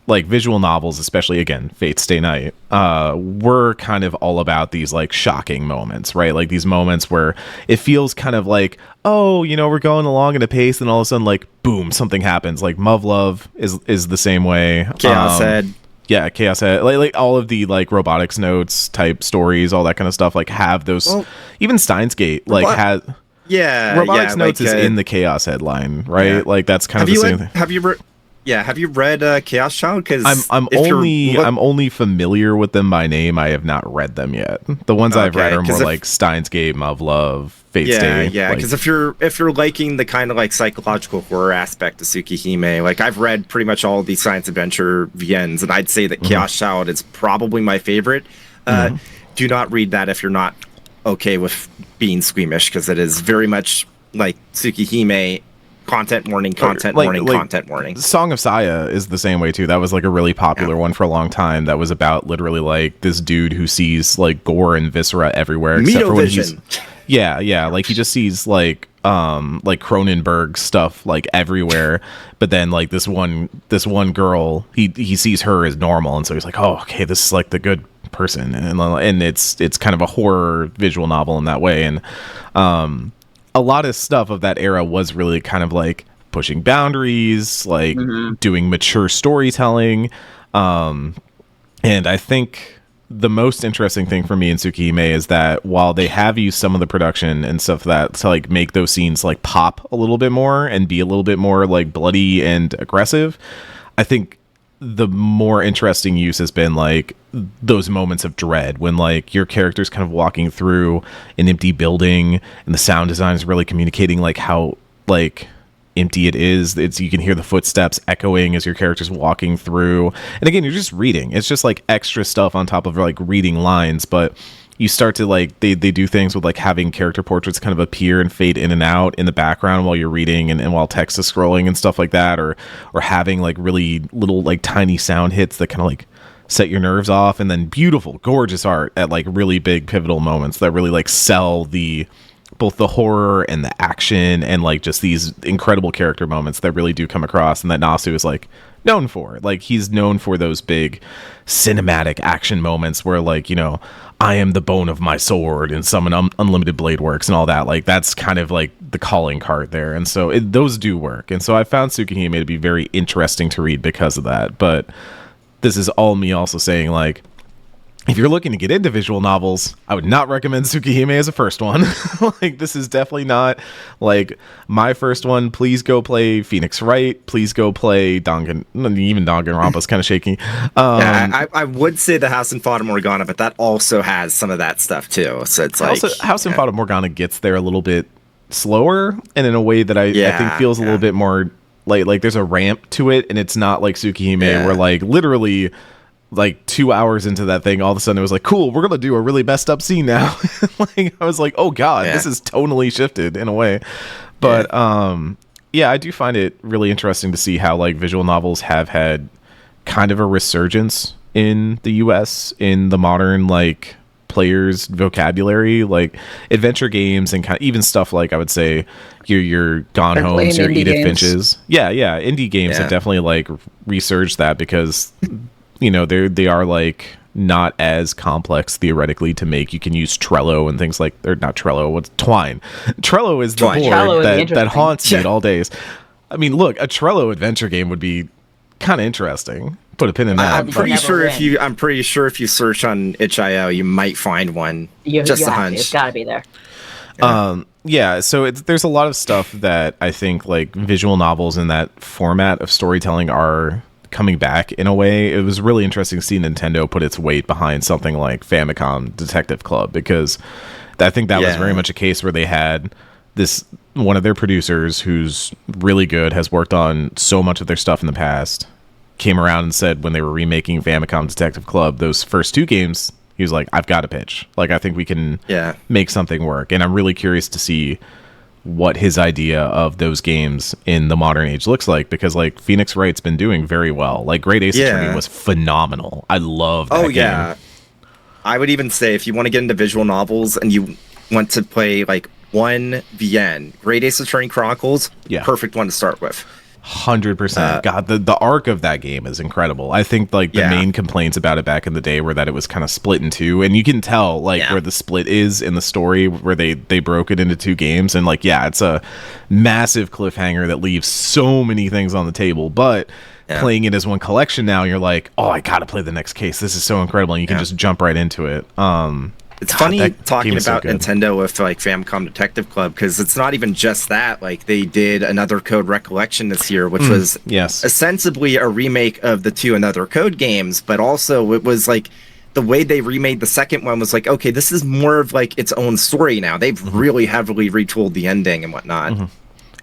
like visual novels, especially again Fate Stay Night, were kind of all about these like shocking moments, right? Like these moments where it feels kind of like, oh, you know, we're going along at a pace, and all of a sudden, like, boom, something happens. Like MAHVEL is the same way. Chaos Head. Yeah, Chaos Head. Like all of the like robotics notes type stories, all that kind of stuff. Like have those. Well, even Steins Gate like has. Yeah, robotics notes is in the Chaos Headline, right? Yeah. Like that's kind of the same thing. Have you read Chaos Child? Because I'm only familiar with them by name. I have not read them yet. The ones I've read are more like Steins Gate, MAHVEL, Fate Stay. Yeah, because if you're liking the kind of like psychological horror aspect of Tsukihime, like I've read pretty much all of these science adventure VNs, and I'd say that Chaos Child is probably my favorite. Do not read that if you're not okay with being squeamish, because it is very much like Tsukihime. Content warning, content warning. Song of Saya is the same way too. That was like a really popular one for a long time. That was about literally like this dude who sees like gore and viscera everywhere, except for when he's like he just sees like Cronenberg stuff like everywhere. But then like this one girl, he sees her as normal, and so he's like, oh, okay, this is like the good person, and it's kind of a horror visual novel in that way. And a lot of stuff of that era was really kind of like pushing boundaries, like doing mature storytelling. And I think the most interesting thing for me in Tsukihime is that while they have used some of the production and stuff that to like make those scenes like pop a little bit more and be a little bit more like bloody and aggressive, I think the more interesting use has been like those moments of dread when like your character's kind of walking through an empty building and the sound design is really communicating like how like empty it is. You can hear the footsteps echoing as your character's walking through, and again, you're just reading. It's just like extra stuff on top of like reading lines, but you start to like they do things with like having character portraits kind of appear and fade in and out in the background while you're reading and while text is scrolling and stuff like that, or having like really little like tiny sound hits that kind of like set your nerves off, and then beautiful gorgeous art at like really big pivotal moments that really like sell both the horror and the action, and like just these incredible character moments that really do come across, and that Nasu is like known for. Like he's known for those big cinematic action moments where like, you know, I am the bone of my sword and summon unlimited blade works and all that. Like that's kind of like the calling card there, and so those do work. And so I found Tsukihime to be very interesting to read because of that. But this is all me also saying, like, if you're looking to get into visual novels, I would not recommend Tsukihime as a first one. Like, this is definitely not, like, my first one. Please go play Phoenix Wright. Please go play even Danganronpa's kind of shaky. I would say the House in Fata Morgana, but that also has some of that stuff, too. So it's like... Also, House in Fata Morgana gets there a little bit slower, and in a way that I think feels a little bit more... Like, there's a ramp to it, and it's not like Tsukihime, where, like, literally... like 2 hours into that thing, all of a sudden it was like, cool, we're gonna do a really messed up scene now. Like I was like, oh god, this is tonally shifted in a way. But I do find it really interesting to see how like visual novels have had kind of a resurgence in the US in the modern like players vocabulary, like adventure games and kind of even stuff like I would say your Gone Homes, your Edith Finches. Indie games have definitely like resurged that because you know, they are like not as complex theoretically to make. You can use Trello and things like, or not Trello, what's Twine. Trello is the board that haunts me at all days. I mean, look, a Trello adventure game would be kind of interesting. Put a pin in that. I'm pretty sure if you search on itch.io, you might find one. Just a hunch. It's got to be there. So there's a lot of stuff that I think like visual novels in that format of storytelling are coming back in a way. It was really interesting to see Nintendo put its weight behind something like Famicom Detective Club, because I think that was very much a case where they had this one of their producers who's really good, has worked on so much of their stuff in the past, came around and said when they were remaking Famicom Detective Club, those first two games, he was like, I've got a pitch. Like, I think we can make something work. And I'm really curious to see what his idea of those games in the modern age looks like, because like Phoenix Wright's been doing very well. Like Great Ace Attorney was phenomenal. I love that game. I would even say if you want to get into visual novels and you want to play like one VN, Great Ace Attorney Chronicles, perfect one to start with. 100%. God, the arc of that game is incredible. I think like the main complaints about it back in the day were that it was kind of split in two, and you can tell like where the split is in the story, where they broke it into two games, and like it's a massive cliffhanger that leaves so many things on the table. But playing it as one collection now, you're like, oh, I gotta play the next case. This is so incredible, and you can just jump right into it. It's funny talking about Nintendo with like Famicom Detective Club, because it's not even just that. Like they did Another Code Recollection this year, which was ostensibly a remake of the two Another Code games, but also it was like the way they remade the second one was like, okay, this is more of like its own story now. They've really heavily retooled the ending and whatnot.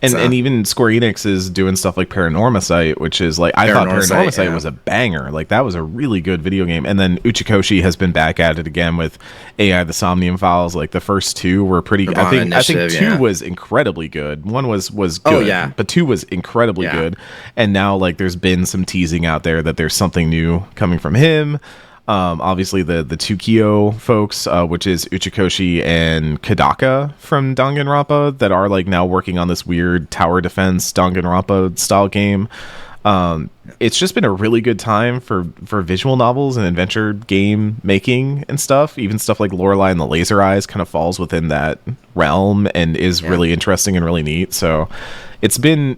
And even Square Enix is doing stuff like Paranormasight, which is like, I thought Paranormasight was a banger. Like that was a really good video game. And then Uchikoshi has been back at it again with AI the Somnium Files. Like the first two were pretty. I think two was incredibly good. One was good, but two was incredibly good. And now like there's been some teasing out there that there's something new coming from him. Obviously the Tsukio folks, which is Uchikoshi and Kadaka from Danganronpa, that are like now working on this weird tower defense Danganronpa style game. It's just been a really good time for visual novels and adventure game making and stuff. Even stuff like Lorelei and the Laser Eyes kind of falls within that realm and is really interesting and really neat. So it's been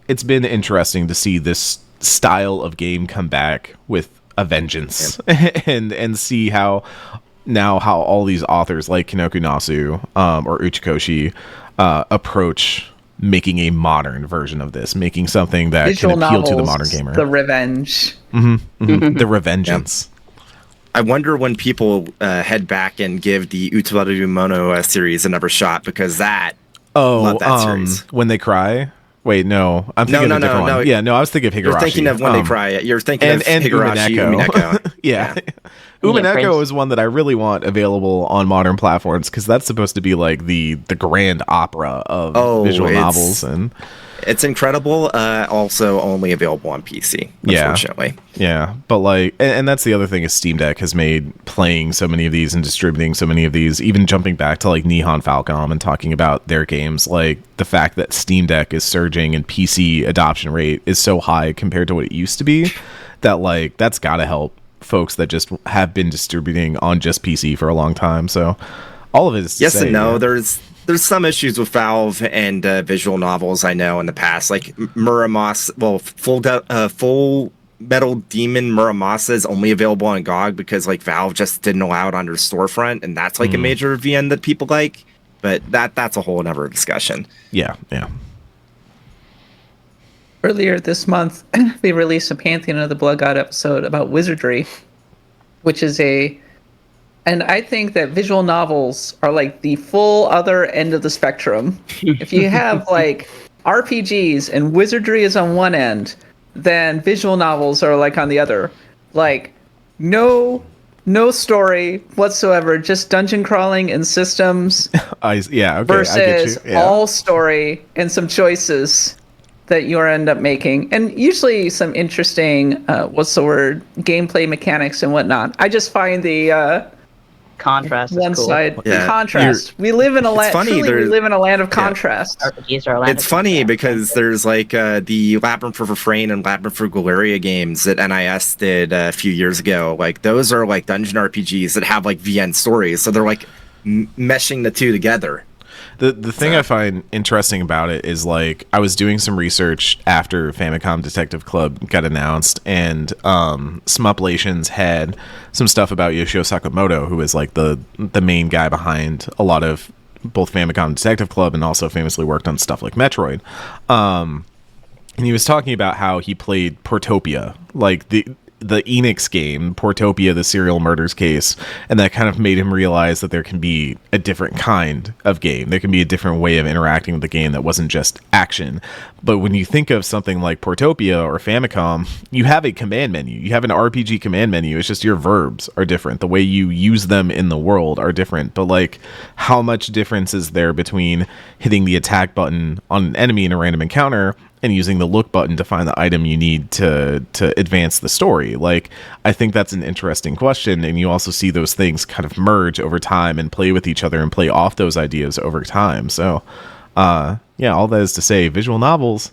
interesting to see this style of game come back with a vengeance and see how all these authors like Kinoku Nasu or Uchikoshi approach making a modern version of this, making something that visual can appeal to the modern gamer. The revenge. The revengeance. I wonder when people head back and give the Utawaru Mono series another shot, because love that series. When They Cry. Wait, no. I'm thinking of a different one. Yeah, no, I was thinking of Higurashi. You're thinking of When They Cry. You're thinking of Higurashi Umineko. Umineko is one that I really want available on modern platforms, because that's supposed to be like the grand opera of visual novels. And it's incredible. Also only available on PC, unfortunately. Yeah, but like, and that's the other thing, is Steam Deck has made playing so many of these and distributing so many of these, even jumping back to like Nihon Falcom and talking about their games, like the fact that Steam Deck is surging and PC adoption rate is so high compared to what it used to be, that like that's gotta help folks that just have been distributing on just PC for a long time. So all of it is and no. There's some issues with Valve and visual novels, I know, in the past. Like Full Metal Demon Muramasa is only available on GOG because like Valve just didn't allow it on their storefront, and that's like a major VN that people like. But that's a whole other discussion. Yeah. Earlier this month, we released a Pantheon of the Blood God episode about wizardry, which is and I think that visual novels are like the full other end of the spectrum. If you have like RPGs and wizardry is on one end, then visual novels are like on the other. Like no story whatsoever, just dungeon crawling and systems. Versus all story and some choices that you end up making, and usually some interesting gameplay mechanics and whatnot. I just find the contrast one cool. side contrast. We live in a land. We live in a land of contrast. RPGs are a land. It's funny because there's like the Labyrinth of Refrain and Labyrinth of Galeria games that NIS did a few years ago. Like those are like dungeon RPGs that have like VN stories, so they're like meshing the two together. The thing I find interesting about it is, like, I was doing some research after Famicom Detective Club got announced, and Smuplations had some stuff about Yoshio Sakamoto, who is like the main guy behind a lot of both Famicom Detective Club and also famously worked on stuff like Metroid. And he was talking about how he played Portopia, like the Enix game, Portopia, the serial murders case, and that kind of made him realize that there can be a different kind of game. There can be a different way of interacting with the game that wasn't just action. But when you think of something like Portopia or Famicom, you have a command menu. You have an RPG command menu. It's just your verbs are different. The way you use them in the world are different. But like, how much difference is there between hitting the attack button on an enemy in a random encounter and using the look button to find the item you need to advance the story? Like, I think that's an interesting question, and you also see those things kind of merge over time and play with each other and play off those ideas over time. So, all that is to say, visual novels,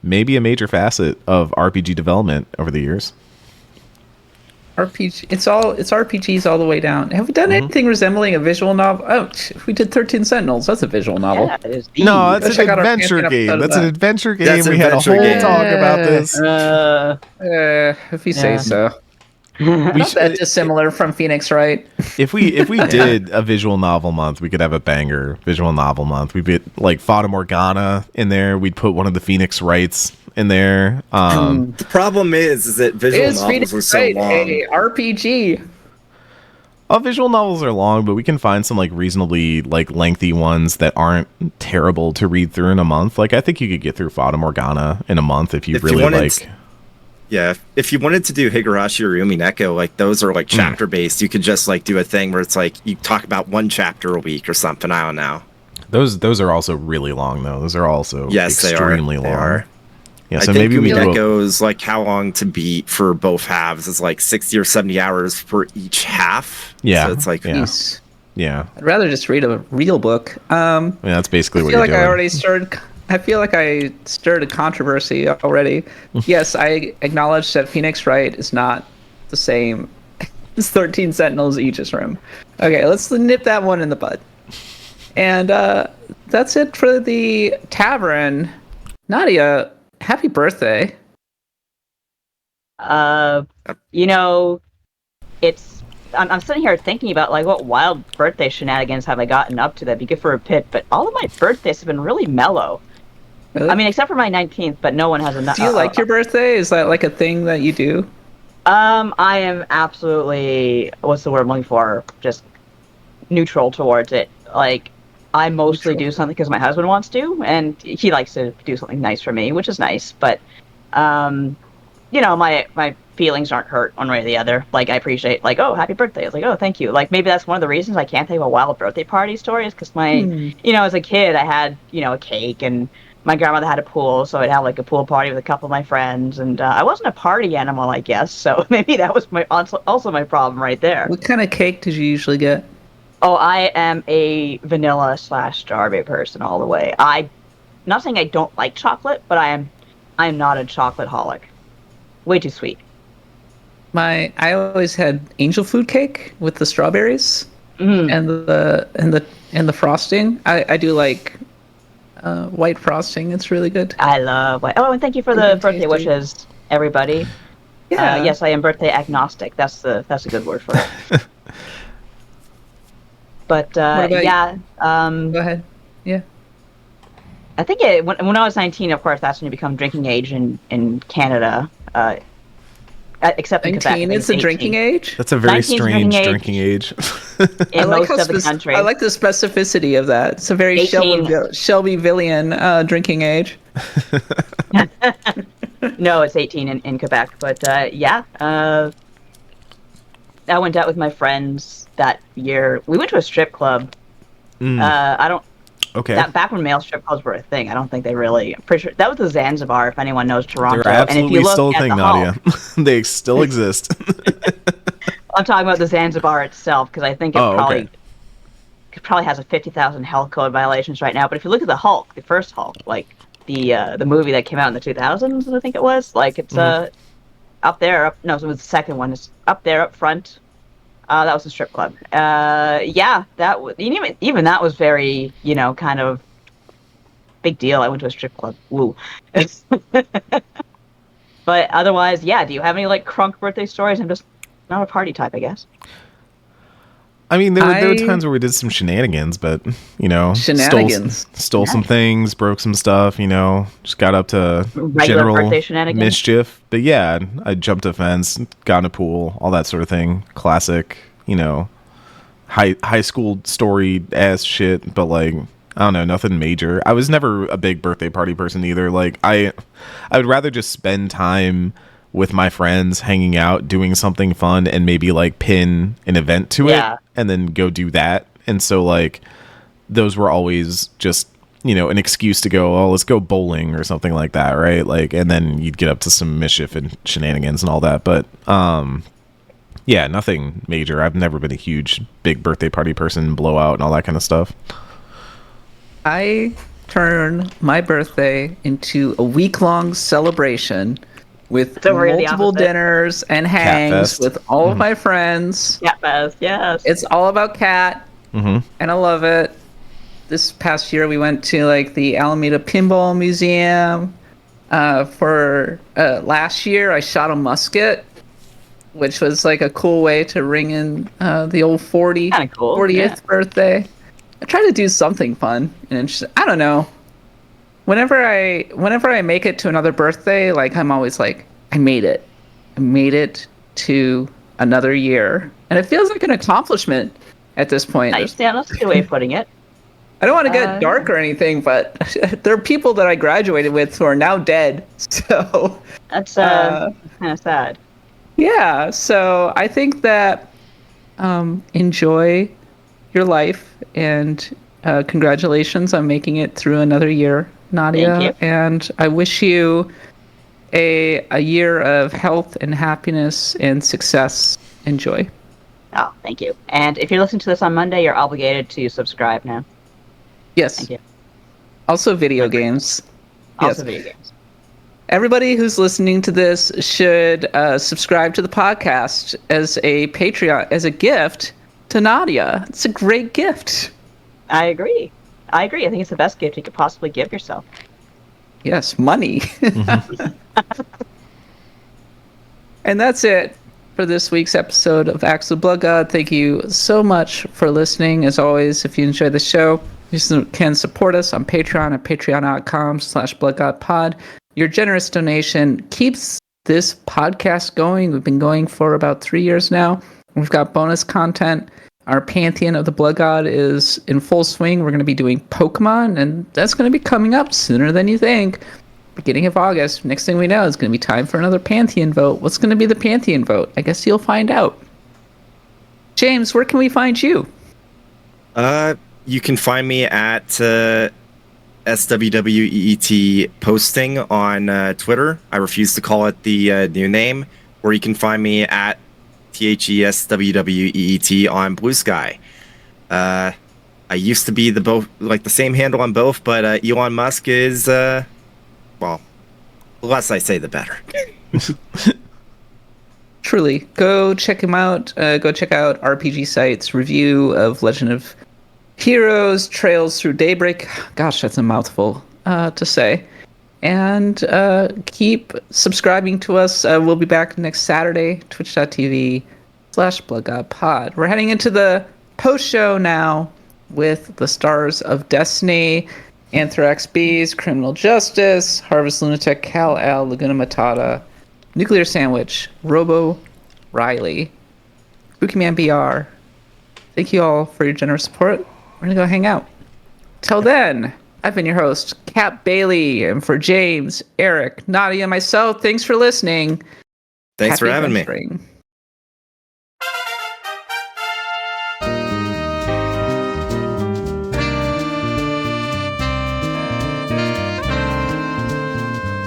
maybe a major facet of RPG development over the years. RPG. It's RPGs all the way down. Have we done anything resembling a visual novel? Oh, we did 13 Sentinels. That's a visual novel. Yeah, it is No, Go it's check an out our adventure Pantheon game. episode of That's an that. adventure game. That's an We had a adventure whole game. talk about this. If you say Yeah. so. We Not should, that dissimilar from Phoenix, right? if we did a visual novel month, we could have a banger visual novel month. We'd put like Fata Morgana in there. We'd put one of the Phoenix Wrights in there. The problem is that visual Is novels Phoenix are so Wright long. a RPG? Visual novels are long, but we can find some like reasonably like lengthy ones that aren't terrible to read through in a month. Like I think you could get through Fata Morgana in a month if you If you really wanted like. to- Yeah, if you wanted to do Higurashi or Yumi Neko, like those are like chapter based. You could just like do a thing where it's like you talk about one chapter a week or something. I don't know. Those are also really long though. Those are also extremely long. They are. Yeah, I so think maybe we Yumi do. Neko's like how long to beat for both halves is like 60 or 70 hours for each half. Yeah, so it's like yeah. Jeez. Yeah, I'd rather just read a real book. that's basically I what feel you're like doing. I already stirred. I feel like I stirred a controversy already. Yes, I acknowledge that Phoenix Wright is not the same as 13 Sentinels Aegis Room. Okay, let's nip that one in the bud. And that's it for the tavern. Nadia, happy birthday. You know, I'm sitting here thinking about like what wild birthday shenanigans have I gotten up to that'd be good for a pit, but all of my birthdays have been really mellow. Really? I mean, except for my 19th, but no one has a. Do you like your birthday? Is that like a thing that you do? I am absolutely, what's the word I'm looking for? Just neutral towards it. Like, I mostly do something because my husband wants to, and he likes to do something nice for me, which is nice. But, you know, my feelings aren't hurt one way or the other. Like, I appreciate, like, oh, happy birthday. It's like, oh, thank you. Like, maybe that's one of the reasons I can't think of a wild birthday party story is because you know, as a kid, I had, you know, a cake, and my grandmother had a pool, so I'd have like a pool party with a couple of my friends, and I wasn't a party animal, I guess, so maybe that was also my problem right there. What kind of cake did you usually get? Oh, I am a vanilla / strawberry person all the way. Not saying I don't like chocolate, but I am not a chocolate holic. Way too sweet. I always had angel food cake with the strawberries Mm. and the frosting. I do like white frosting. It's really good. I love white. Oh, and thank you for the Really birthday tasty. wishes, everybody. Yeah. Yes, I am birthday agnostic. That's a good word for it. But about yeah, Go ahead. Yeah. I think when I was 19, of course, that's when you become drinking age in Canada. Except in Quebec. I 19 think is the 18. drinking age. That's a very 19's strange drinking drinking age. In most of the country. I like the specificity of that. It's a very 18. Shelbyvillian drinking age. No, it's 18 in Quebec. But yeah, I went out with my friends that year. We went to a strip club. I don't. Okay. Back when male strip clubs were a thing, I don't think they really. I'm pretty sure that was the Zanzibar. If anyone knows Toronto, They're absolutely and if you look still a at thing, the Nadia. Hulk, They still exist. I'm talking about the Zanzibar itself because I think it probably has a 50,000 health code violations right now. But if you look at the Hulk, the first Hulk, like the movie that came out in the 2000s, I think it was, like it's up there. No, it was the second one. It's up there, up front. That was a strip club. Yeah, even that was very, you know, kind of big deal. I went to a strip club. Woo. But otherwise, yeah. Do you have any like crunk birthday stories? I'm just not a party type, I guess. I mean, there were times where we did some shenanigans, but you know, stole some things, broke some stuff. You know, just got up to Regular general birthday shenanigans? mischief. But yeah, I jumped a fence, got in a pool, all that sort of thing. Classic, you know, high school story ass shit. But like, I don't know, nothing major. I was never a big birthday party person either. Like, I would rather just spend time with my friends, hanging out, doing something fun, and maybe like pin an event to it, and then go do that. And so like, those were always just, you know, an excuse to go, oh, let's go bowling or something like that, right? Like, and then you'd get up to some mischief and shenanigans and all that. But yeah, nothing major. I've never been a huge big birthday party person, blowout and all that kind of stuff. I turn my birthday into a week-long celebration with It's over here, the multiple opposite. dinners and hangs Catfest. with all of my friends. Yeah, Baz, yes. It's all about cat, Mm-hmm. and I love it. This past year, we went to like the Alameda Pinball Museum. For last year, I shot a musket, which was like a cool way to ring in the old Kinda cool, 40th yeah. birthday. I try to do something fun and interesting. I don't know. Whenever I make it to another birthday, like I'm always like, I made it. I made it to another year, and it feels like an accomplishment at this point. Nice. Yeah, that's a good way of putting it. I don't want to get dark or anything, but there are people that I graduated with who are now dead. So That's kind of sad. yeah, so I think that enjoy your life, and congratulations on making it through another year, Nadia. Thank you. And I wish you a year of health and happiness and success. Enjoy. Oh, thank you. And if you're listening to this on Monday, you're obligated to subscribe now. Yes. Thank you. Also video games. Also Yes. video games. Everybody who's listening to this should subscribe to the podcast as a Patreon, as a gift to Nadia. It's a great gift. I agree. I think it's the best gift you could possibly give yourself. Yes, money. And that's it for this week's episode of Acts of Blood God. Thank you so much for listening. As always, if you enjoyed the show, you can support us on Patreon at patreon.com/bloodgodpod. Your generous donation keeps this podcast going. We've been going for about 3 years now. We've got bonus content. Our Pantheon of the Blood God is in full swing. We're going to be doing Pokemon, and that's going to be coming up sooner than you think. Beginning of August. Next thing we know, it's going to be time for another Pantheon vote. What's going to be the Pantheon vote? I guess you'll find out. James, where can we find you? You can find me at SWWEET posting on Twitter. I refuse to call it the new name. Or you can find me at THESWWEET on Blue Sky. I used to be the same handle on both, but Elon Musk is well, the less I say, the better. Truly, go check him out. Go check out RPG Site's review of Legend of Heroes Trails Through Daybreak. Gosh, that's a mouthful to say. And keep subscribing to us. We'll be back next Saturday, twitch.tv/BloodGodPod. We're heading into the post-show now with the stars of Destiny, Anthrax Bees, Criminal Justice, Harvest Lunatic, Kal-El, Laguna Matata, Nuclear Sandwich, Robo Riley, Spookyman BR. Thank you all for your generous support. We're going to go hang out. Till then, I've been your host, Cap Bailey, and for James, Eric, Nadia, and myself, thanks for listening. Thanks for having me. Adventuring.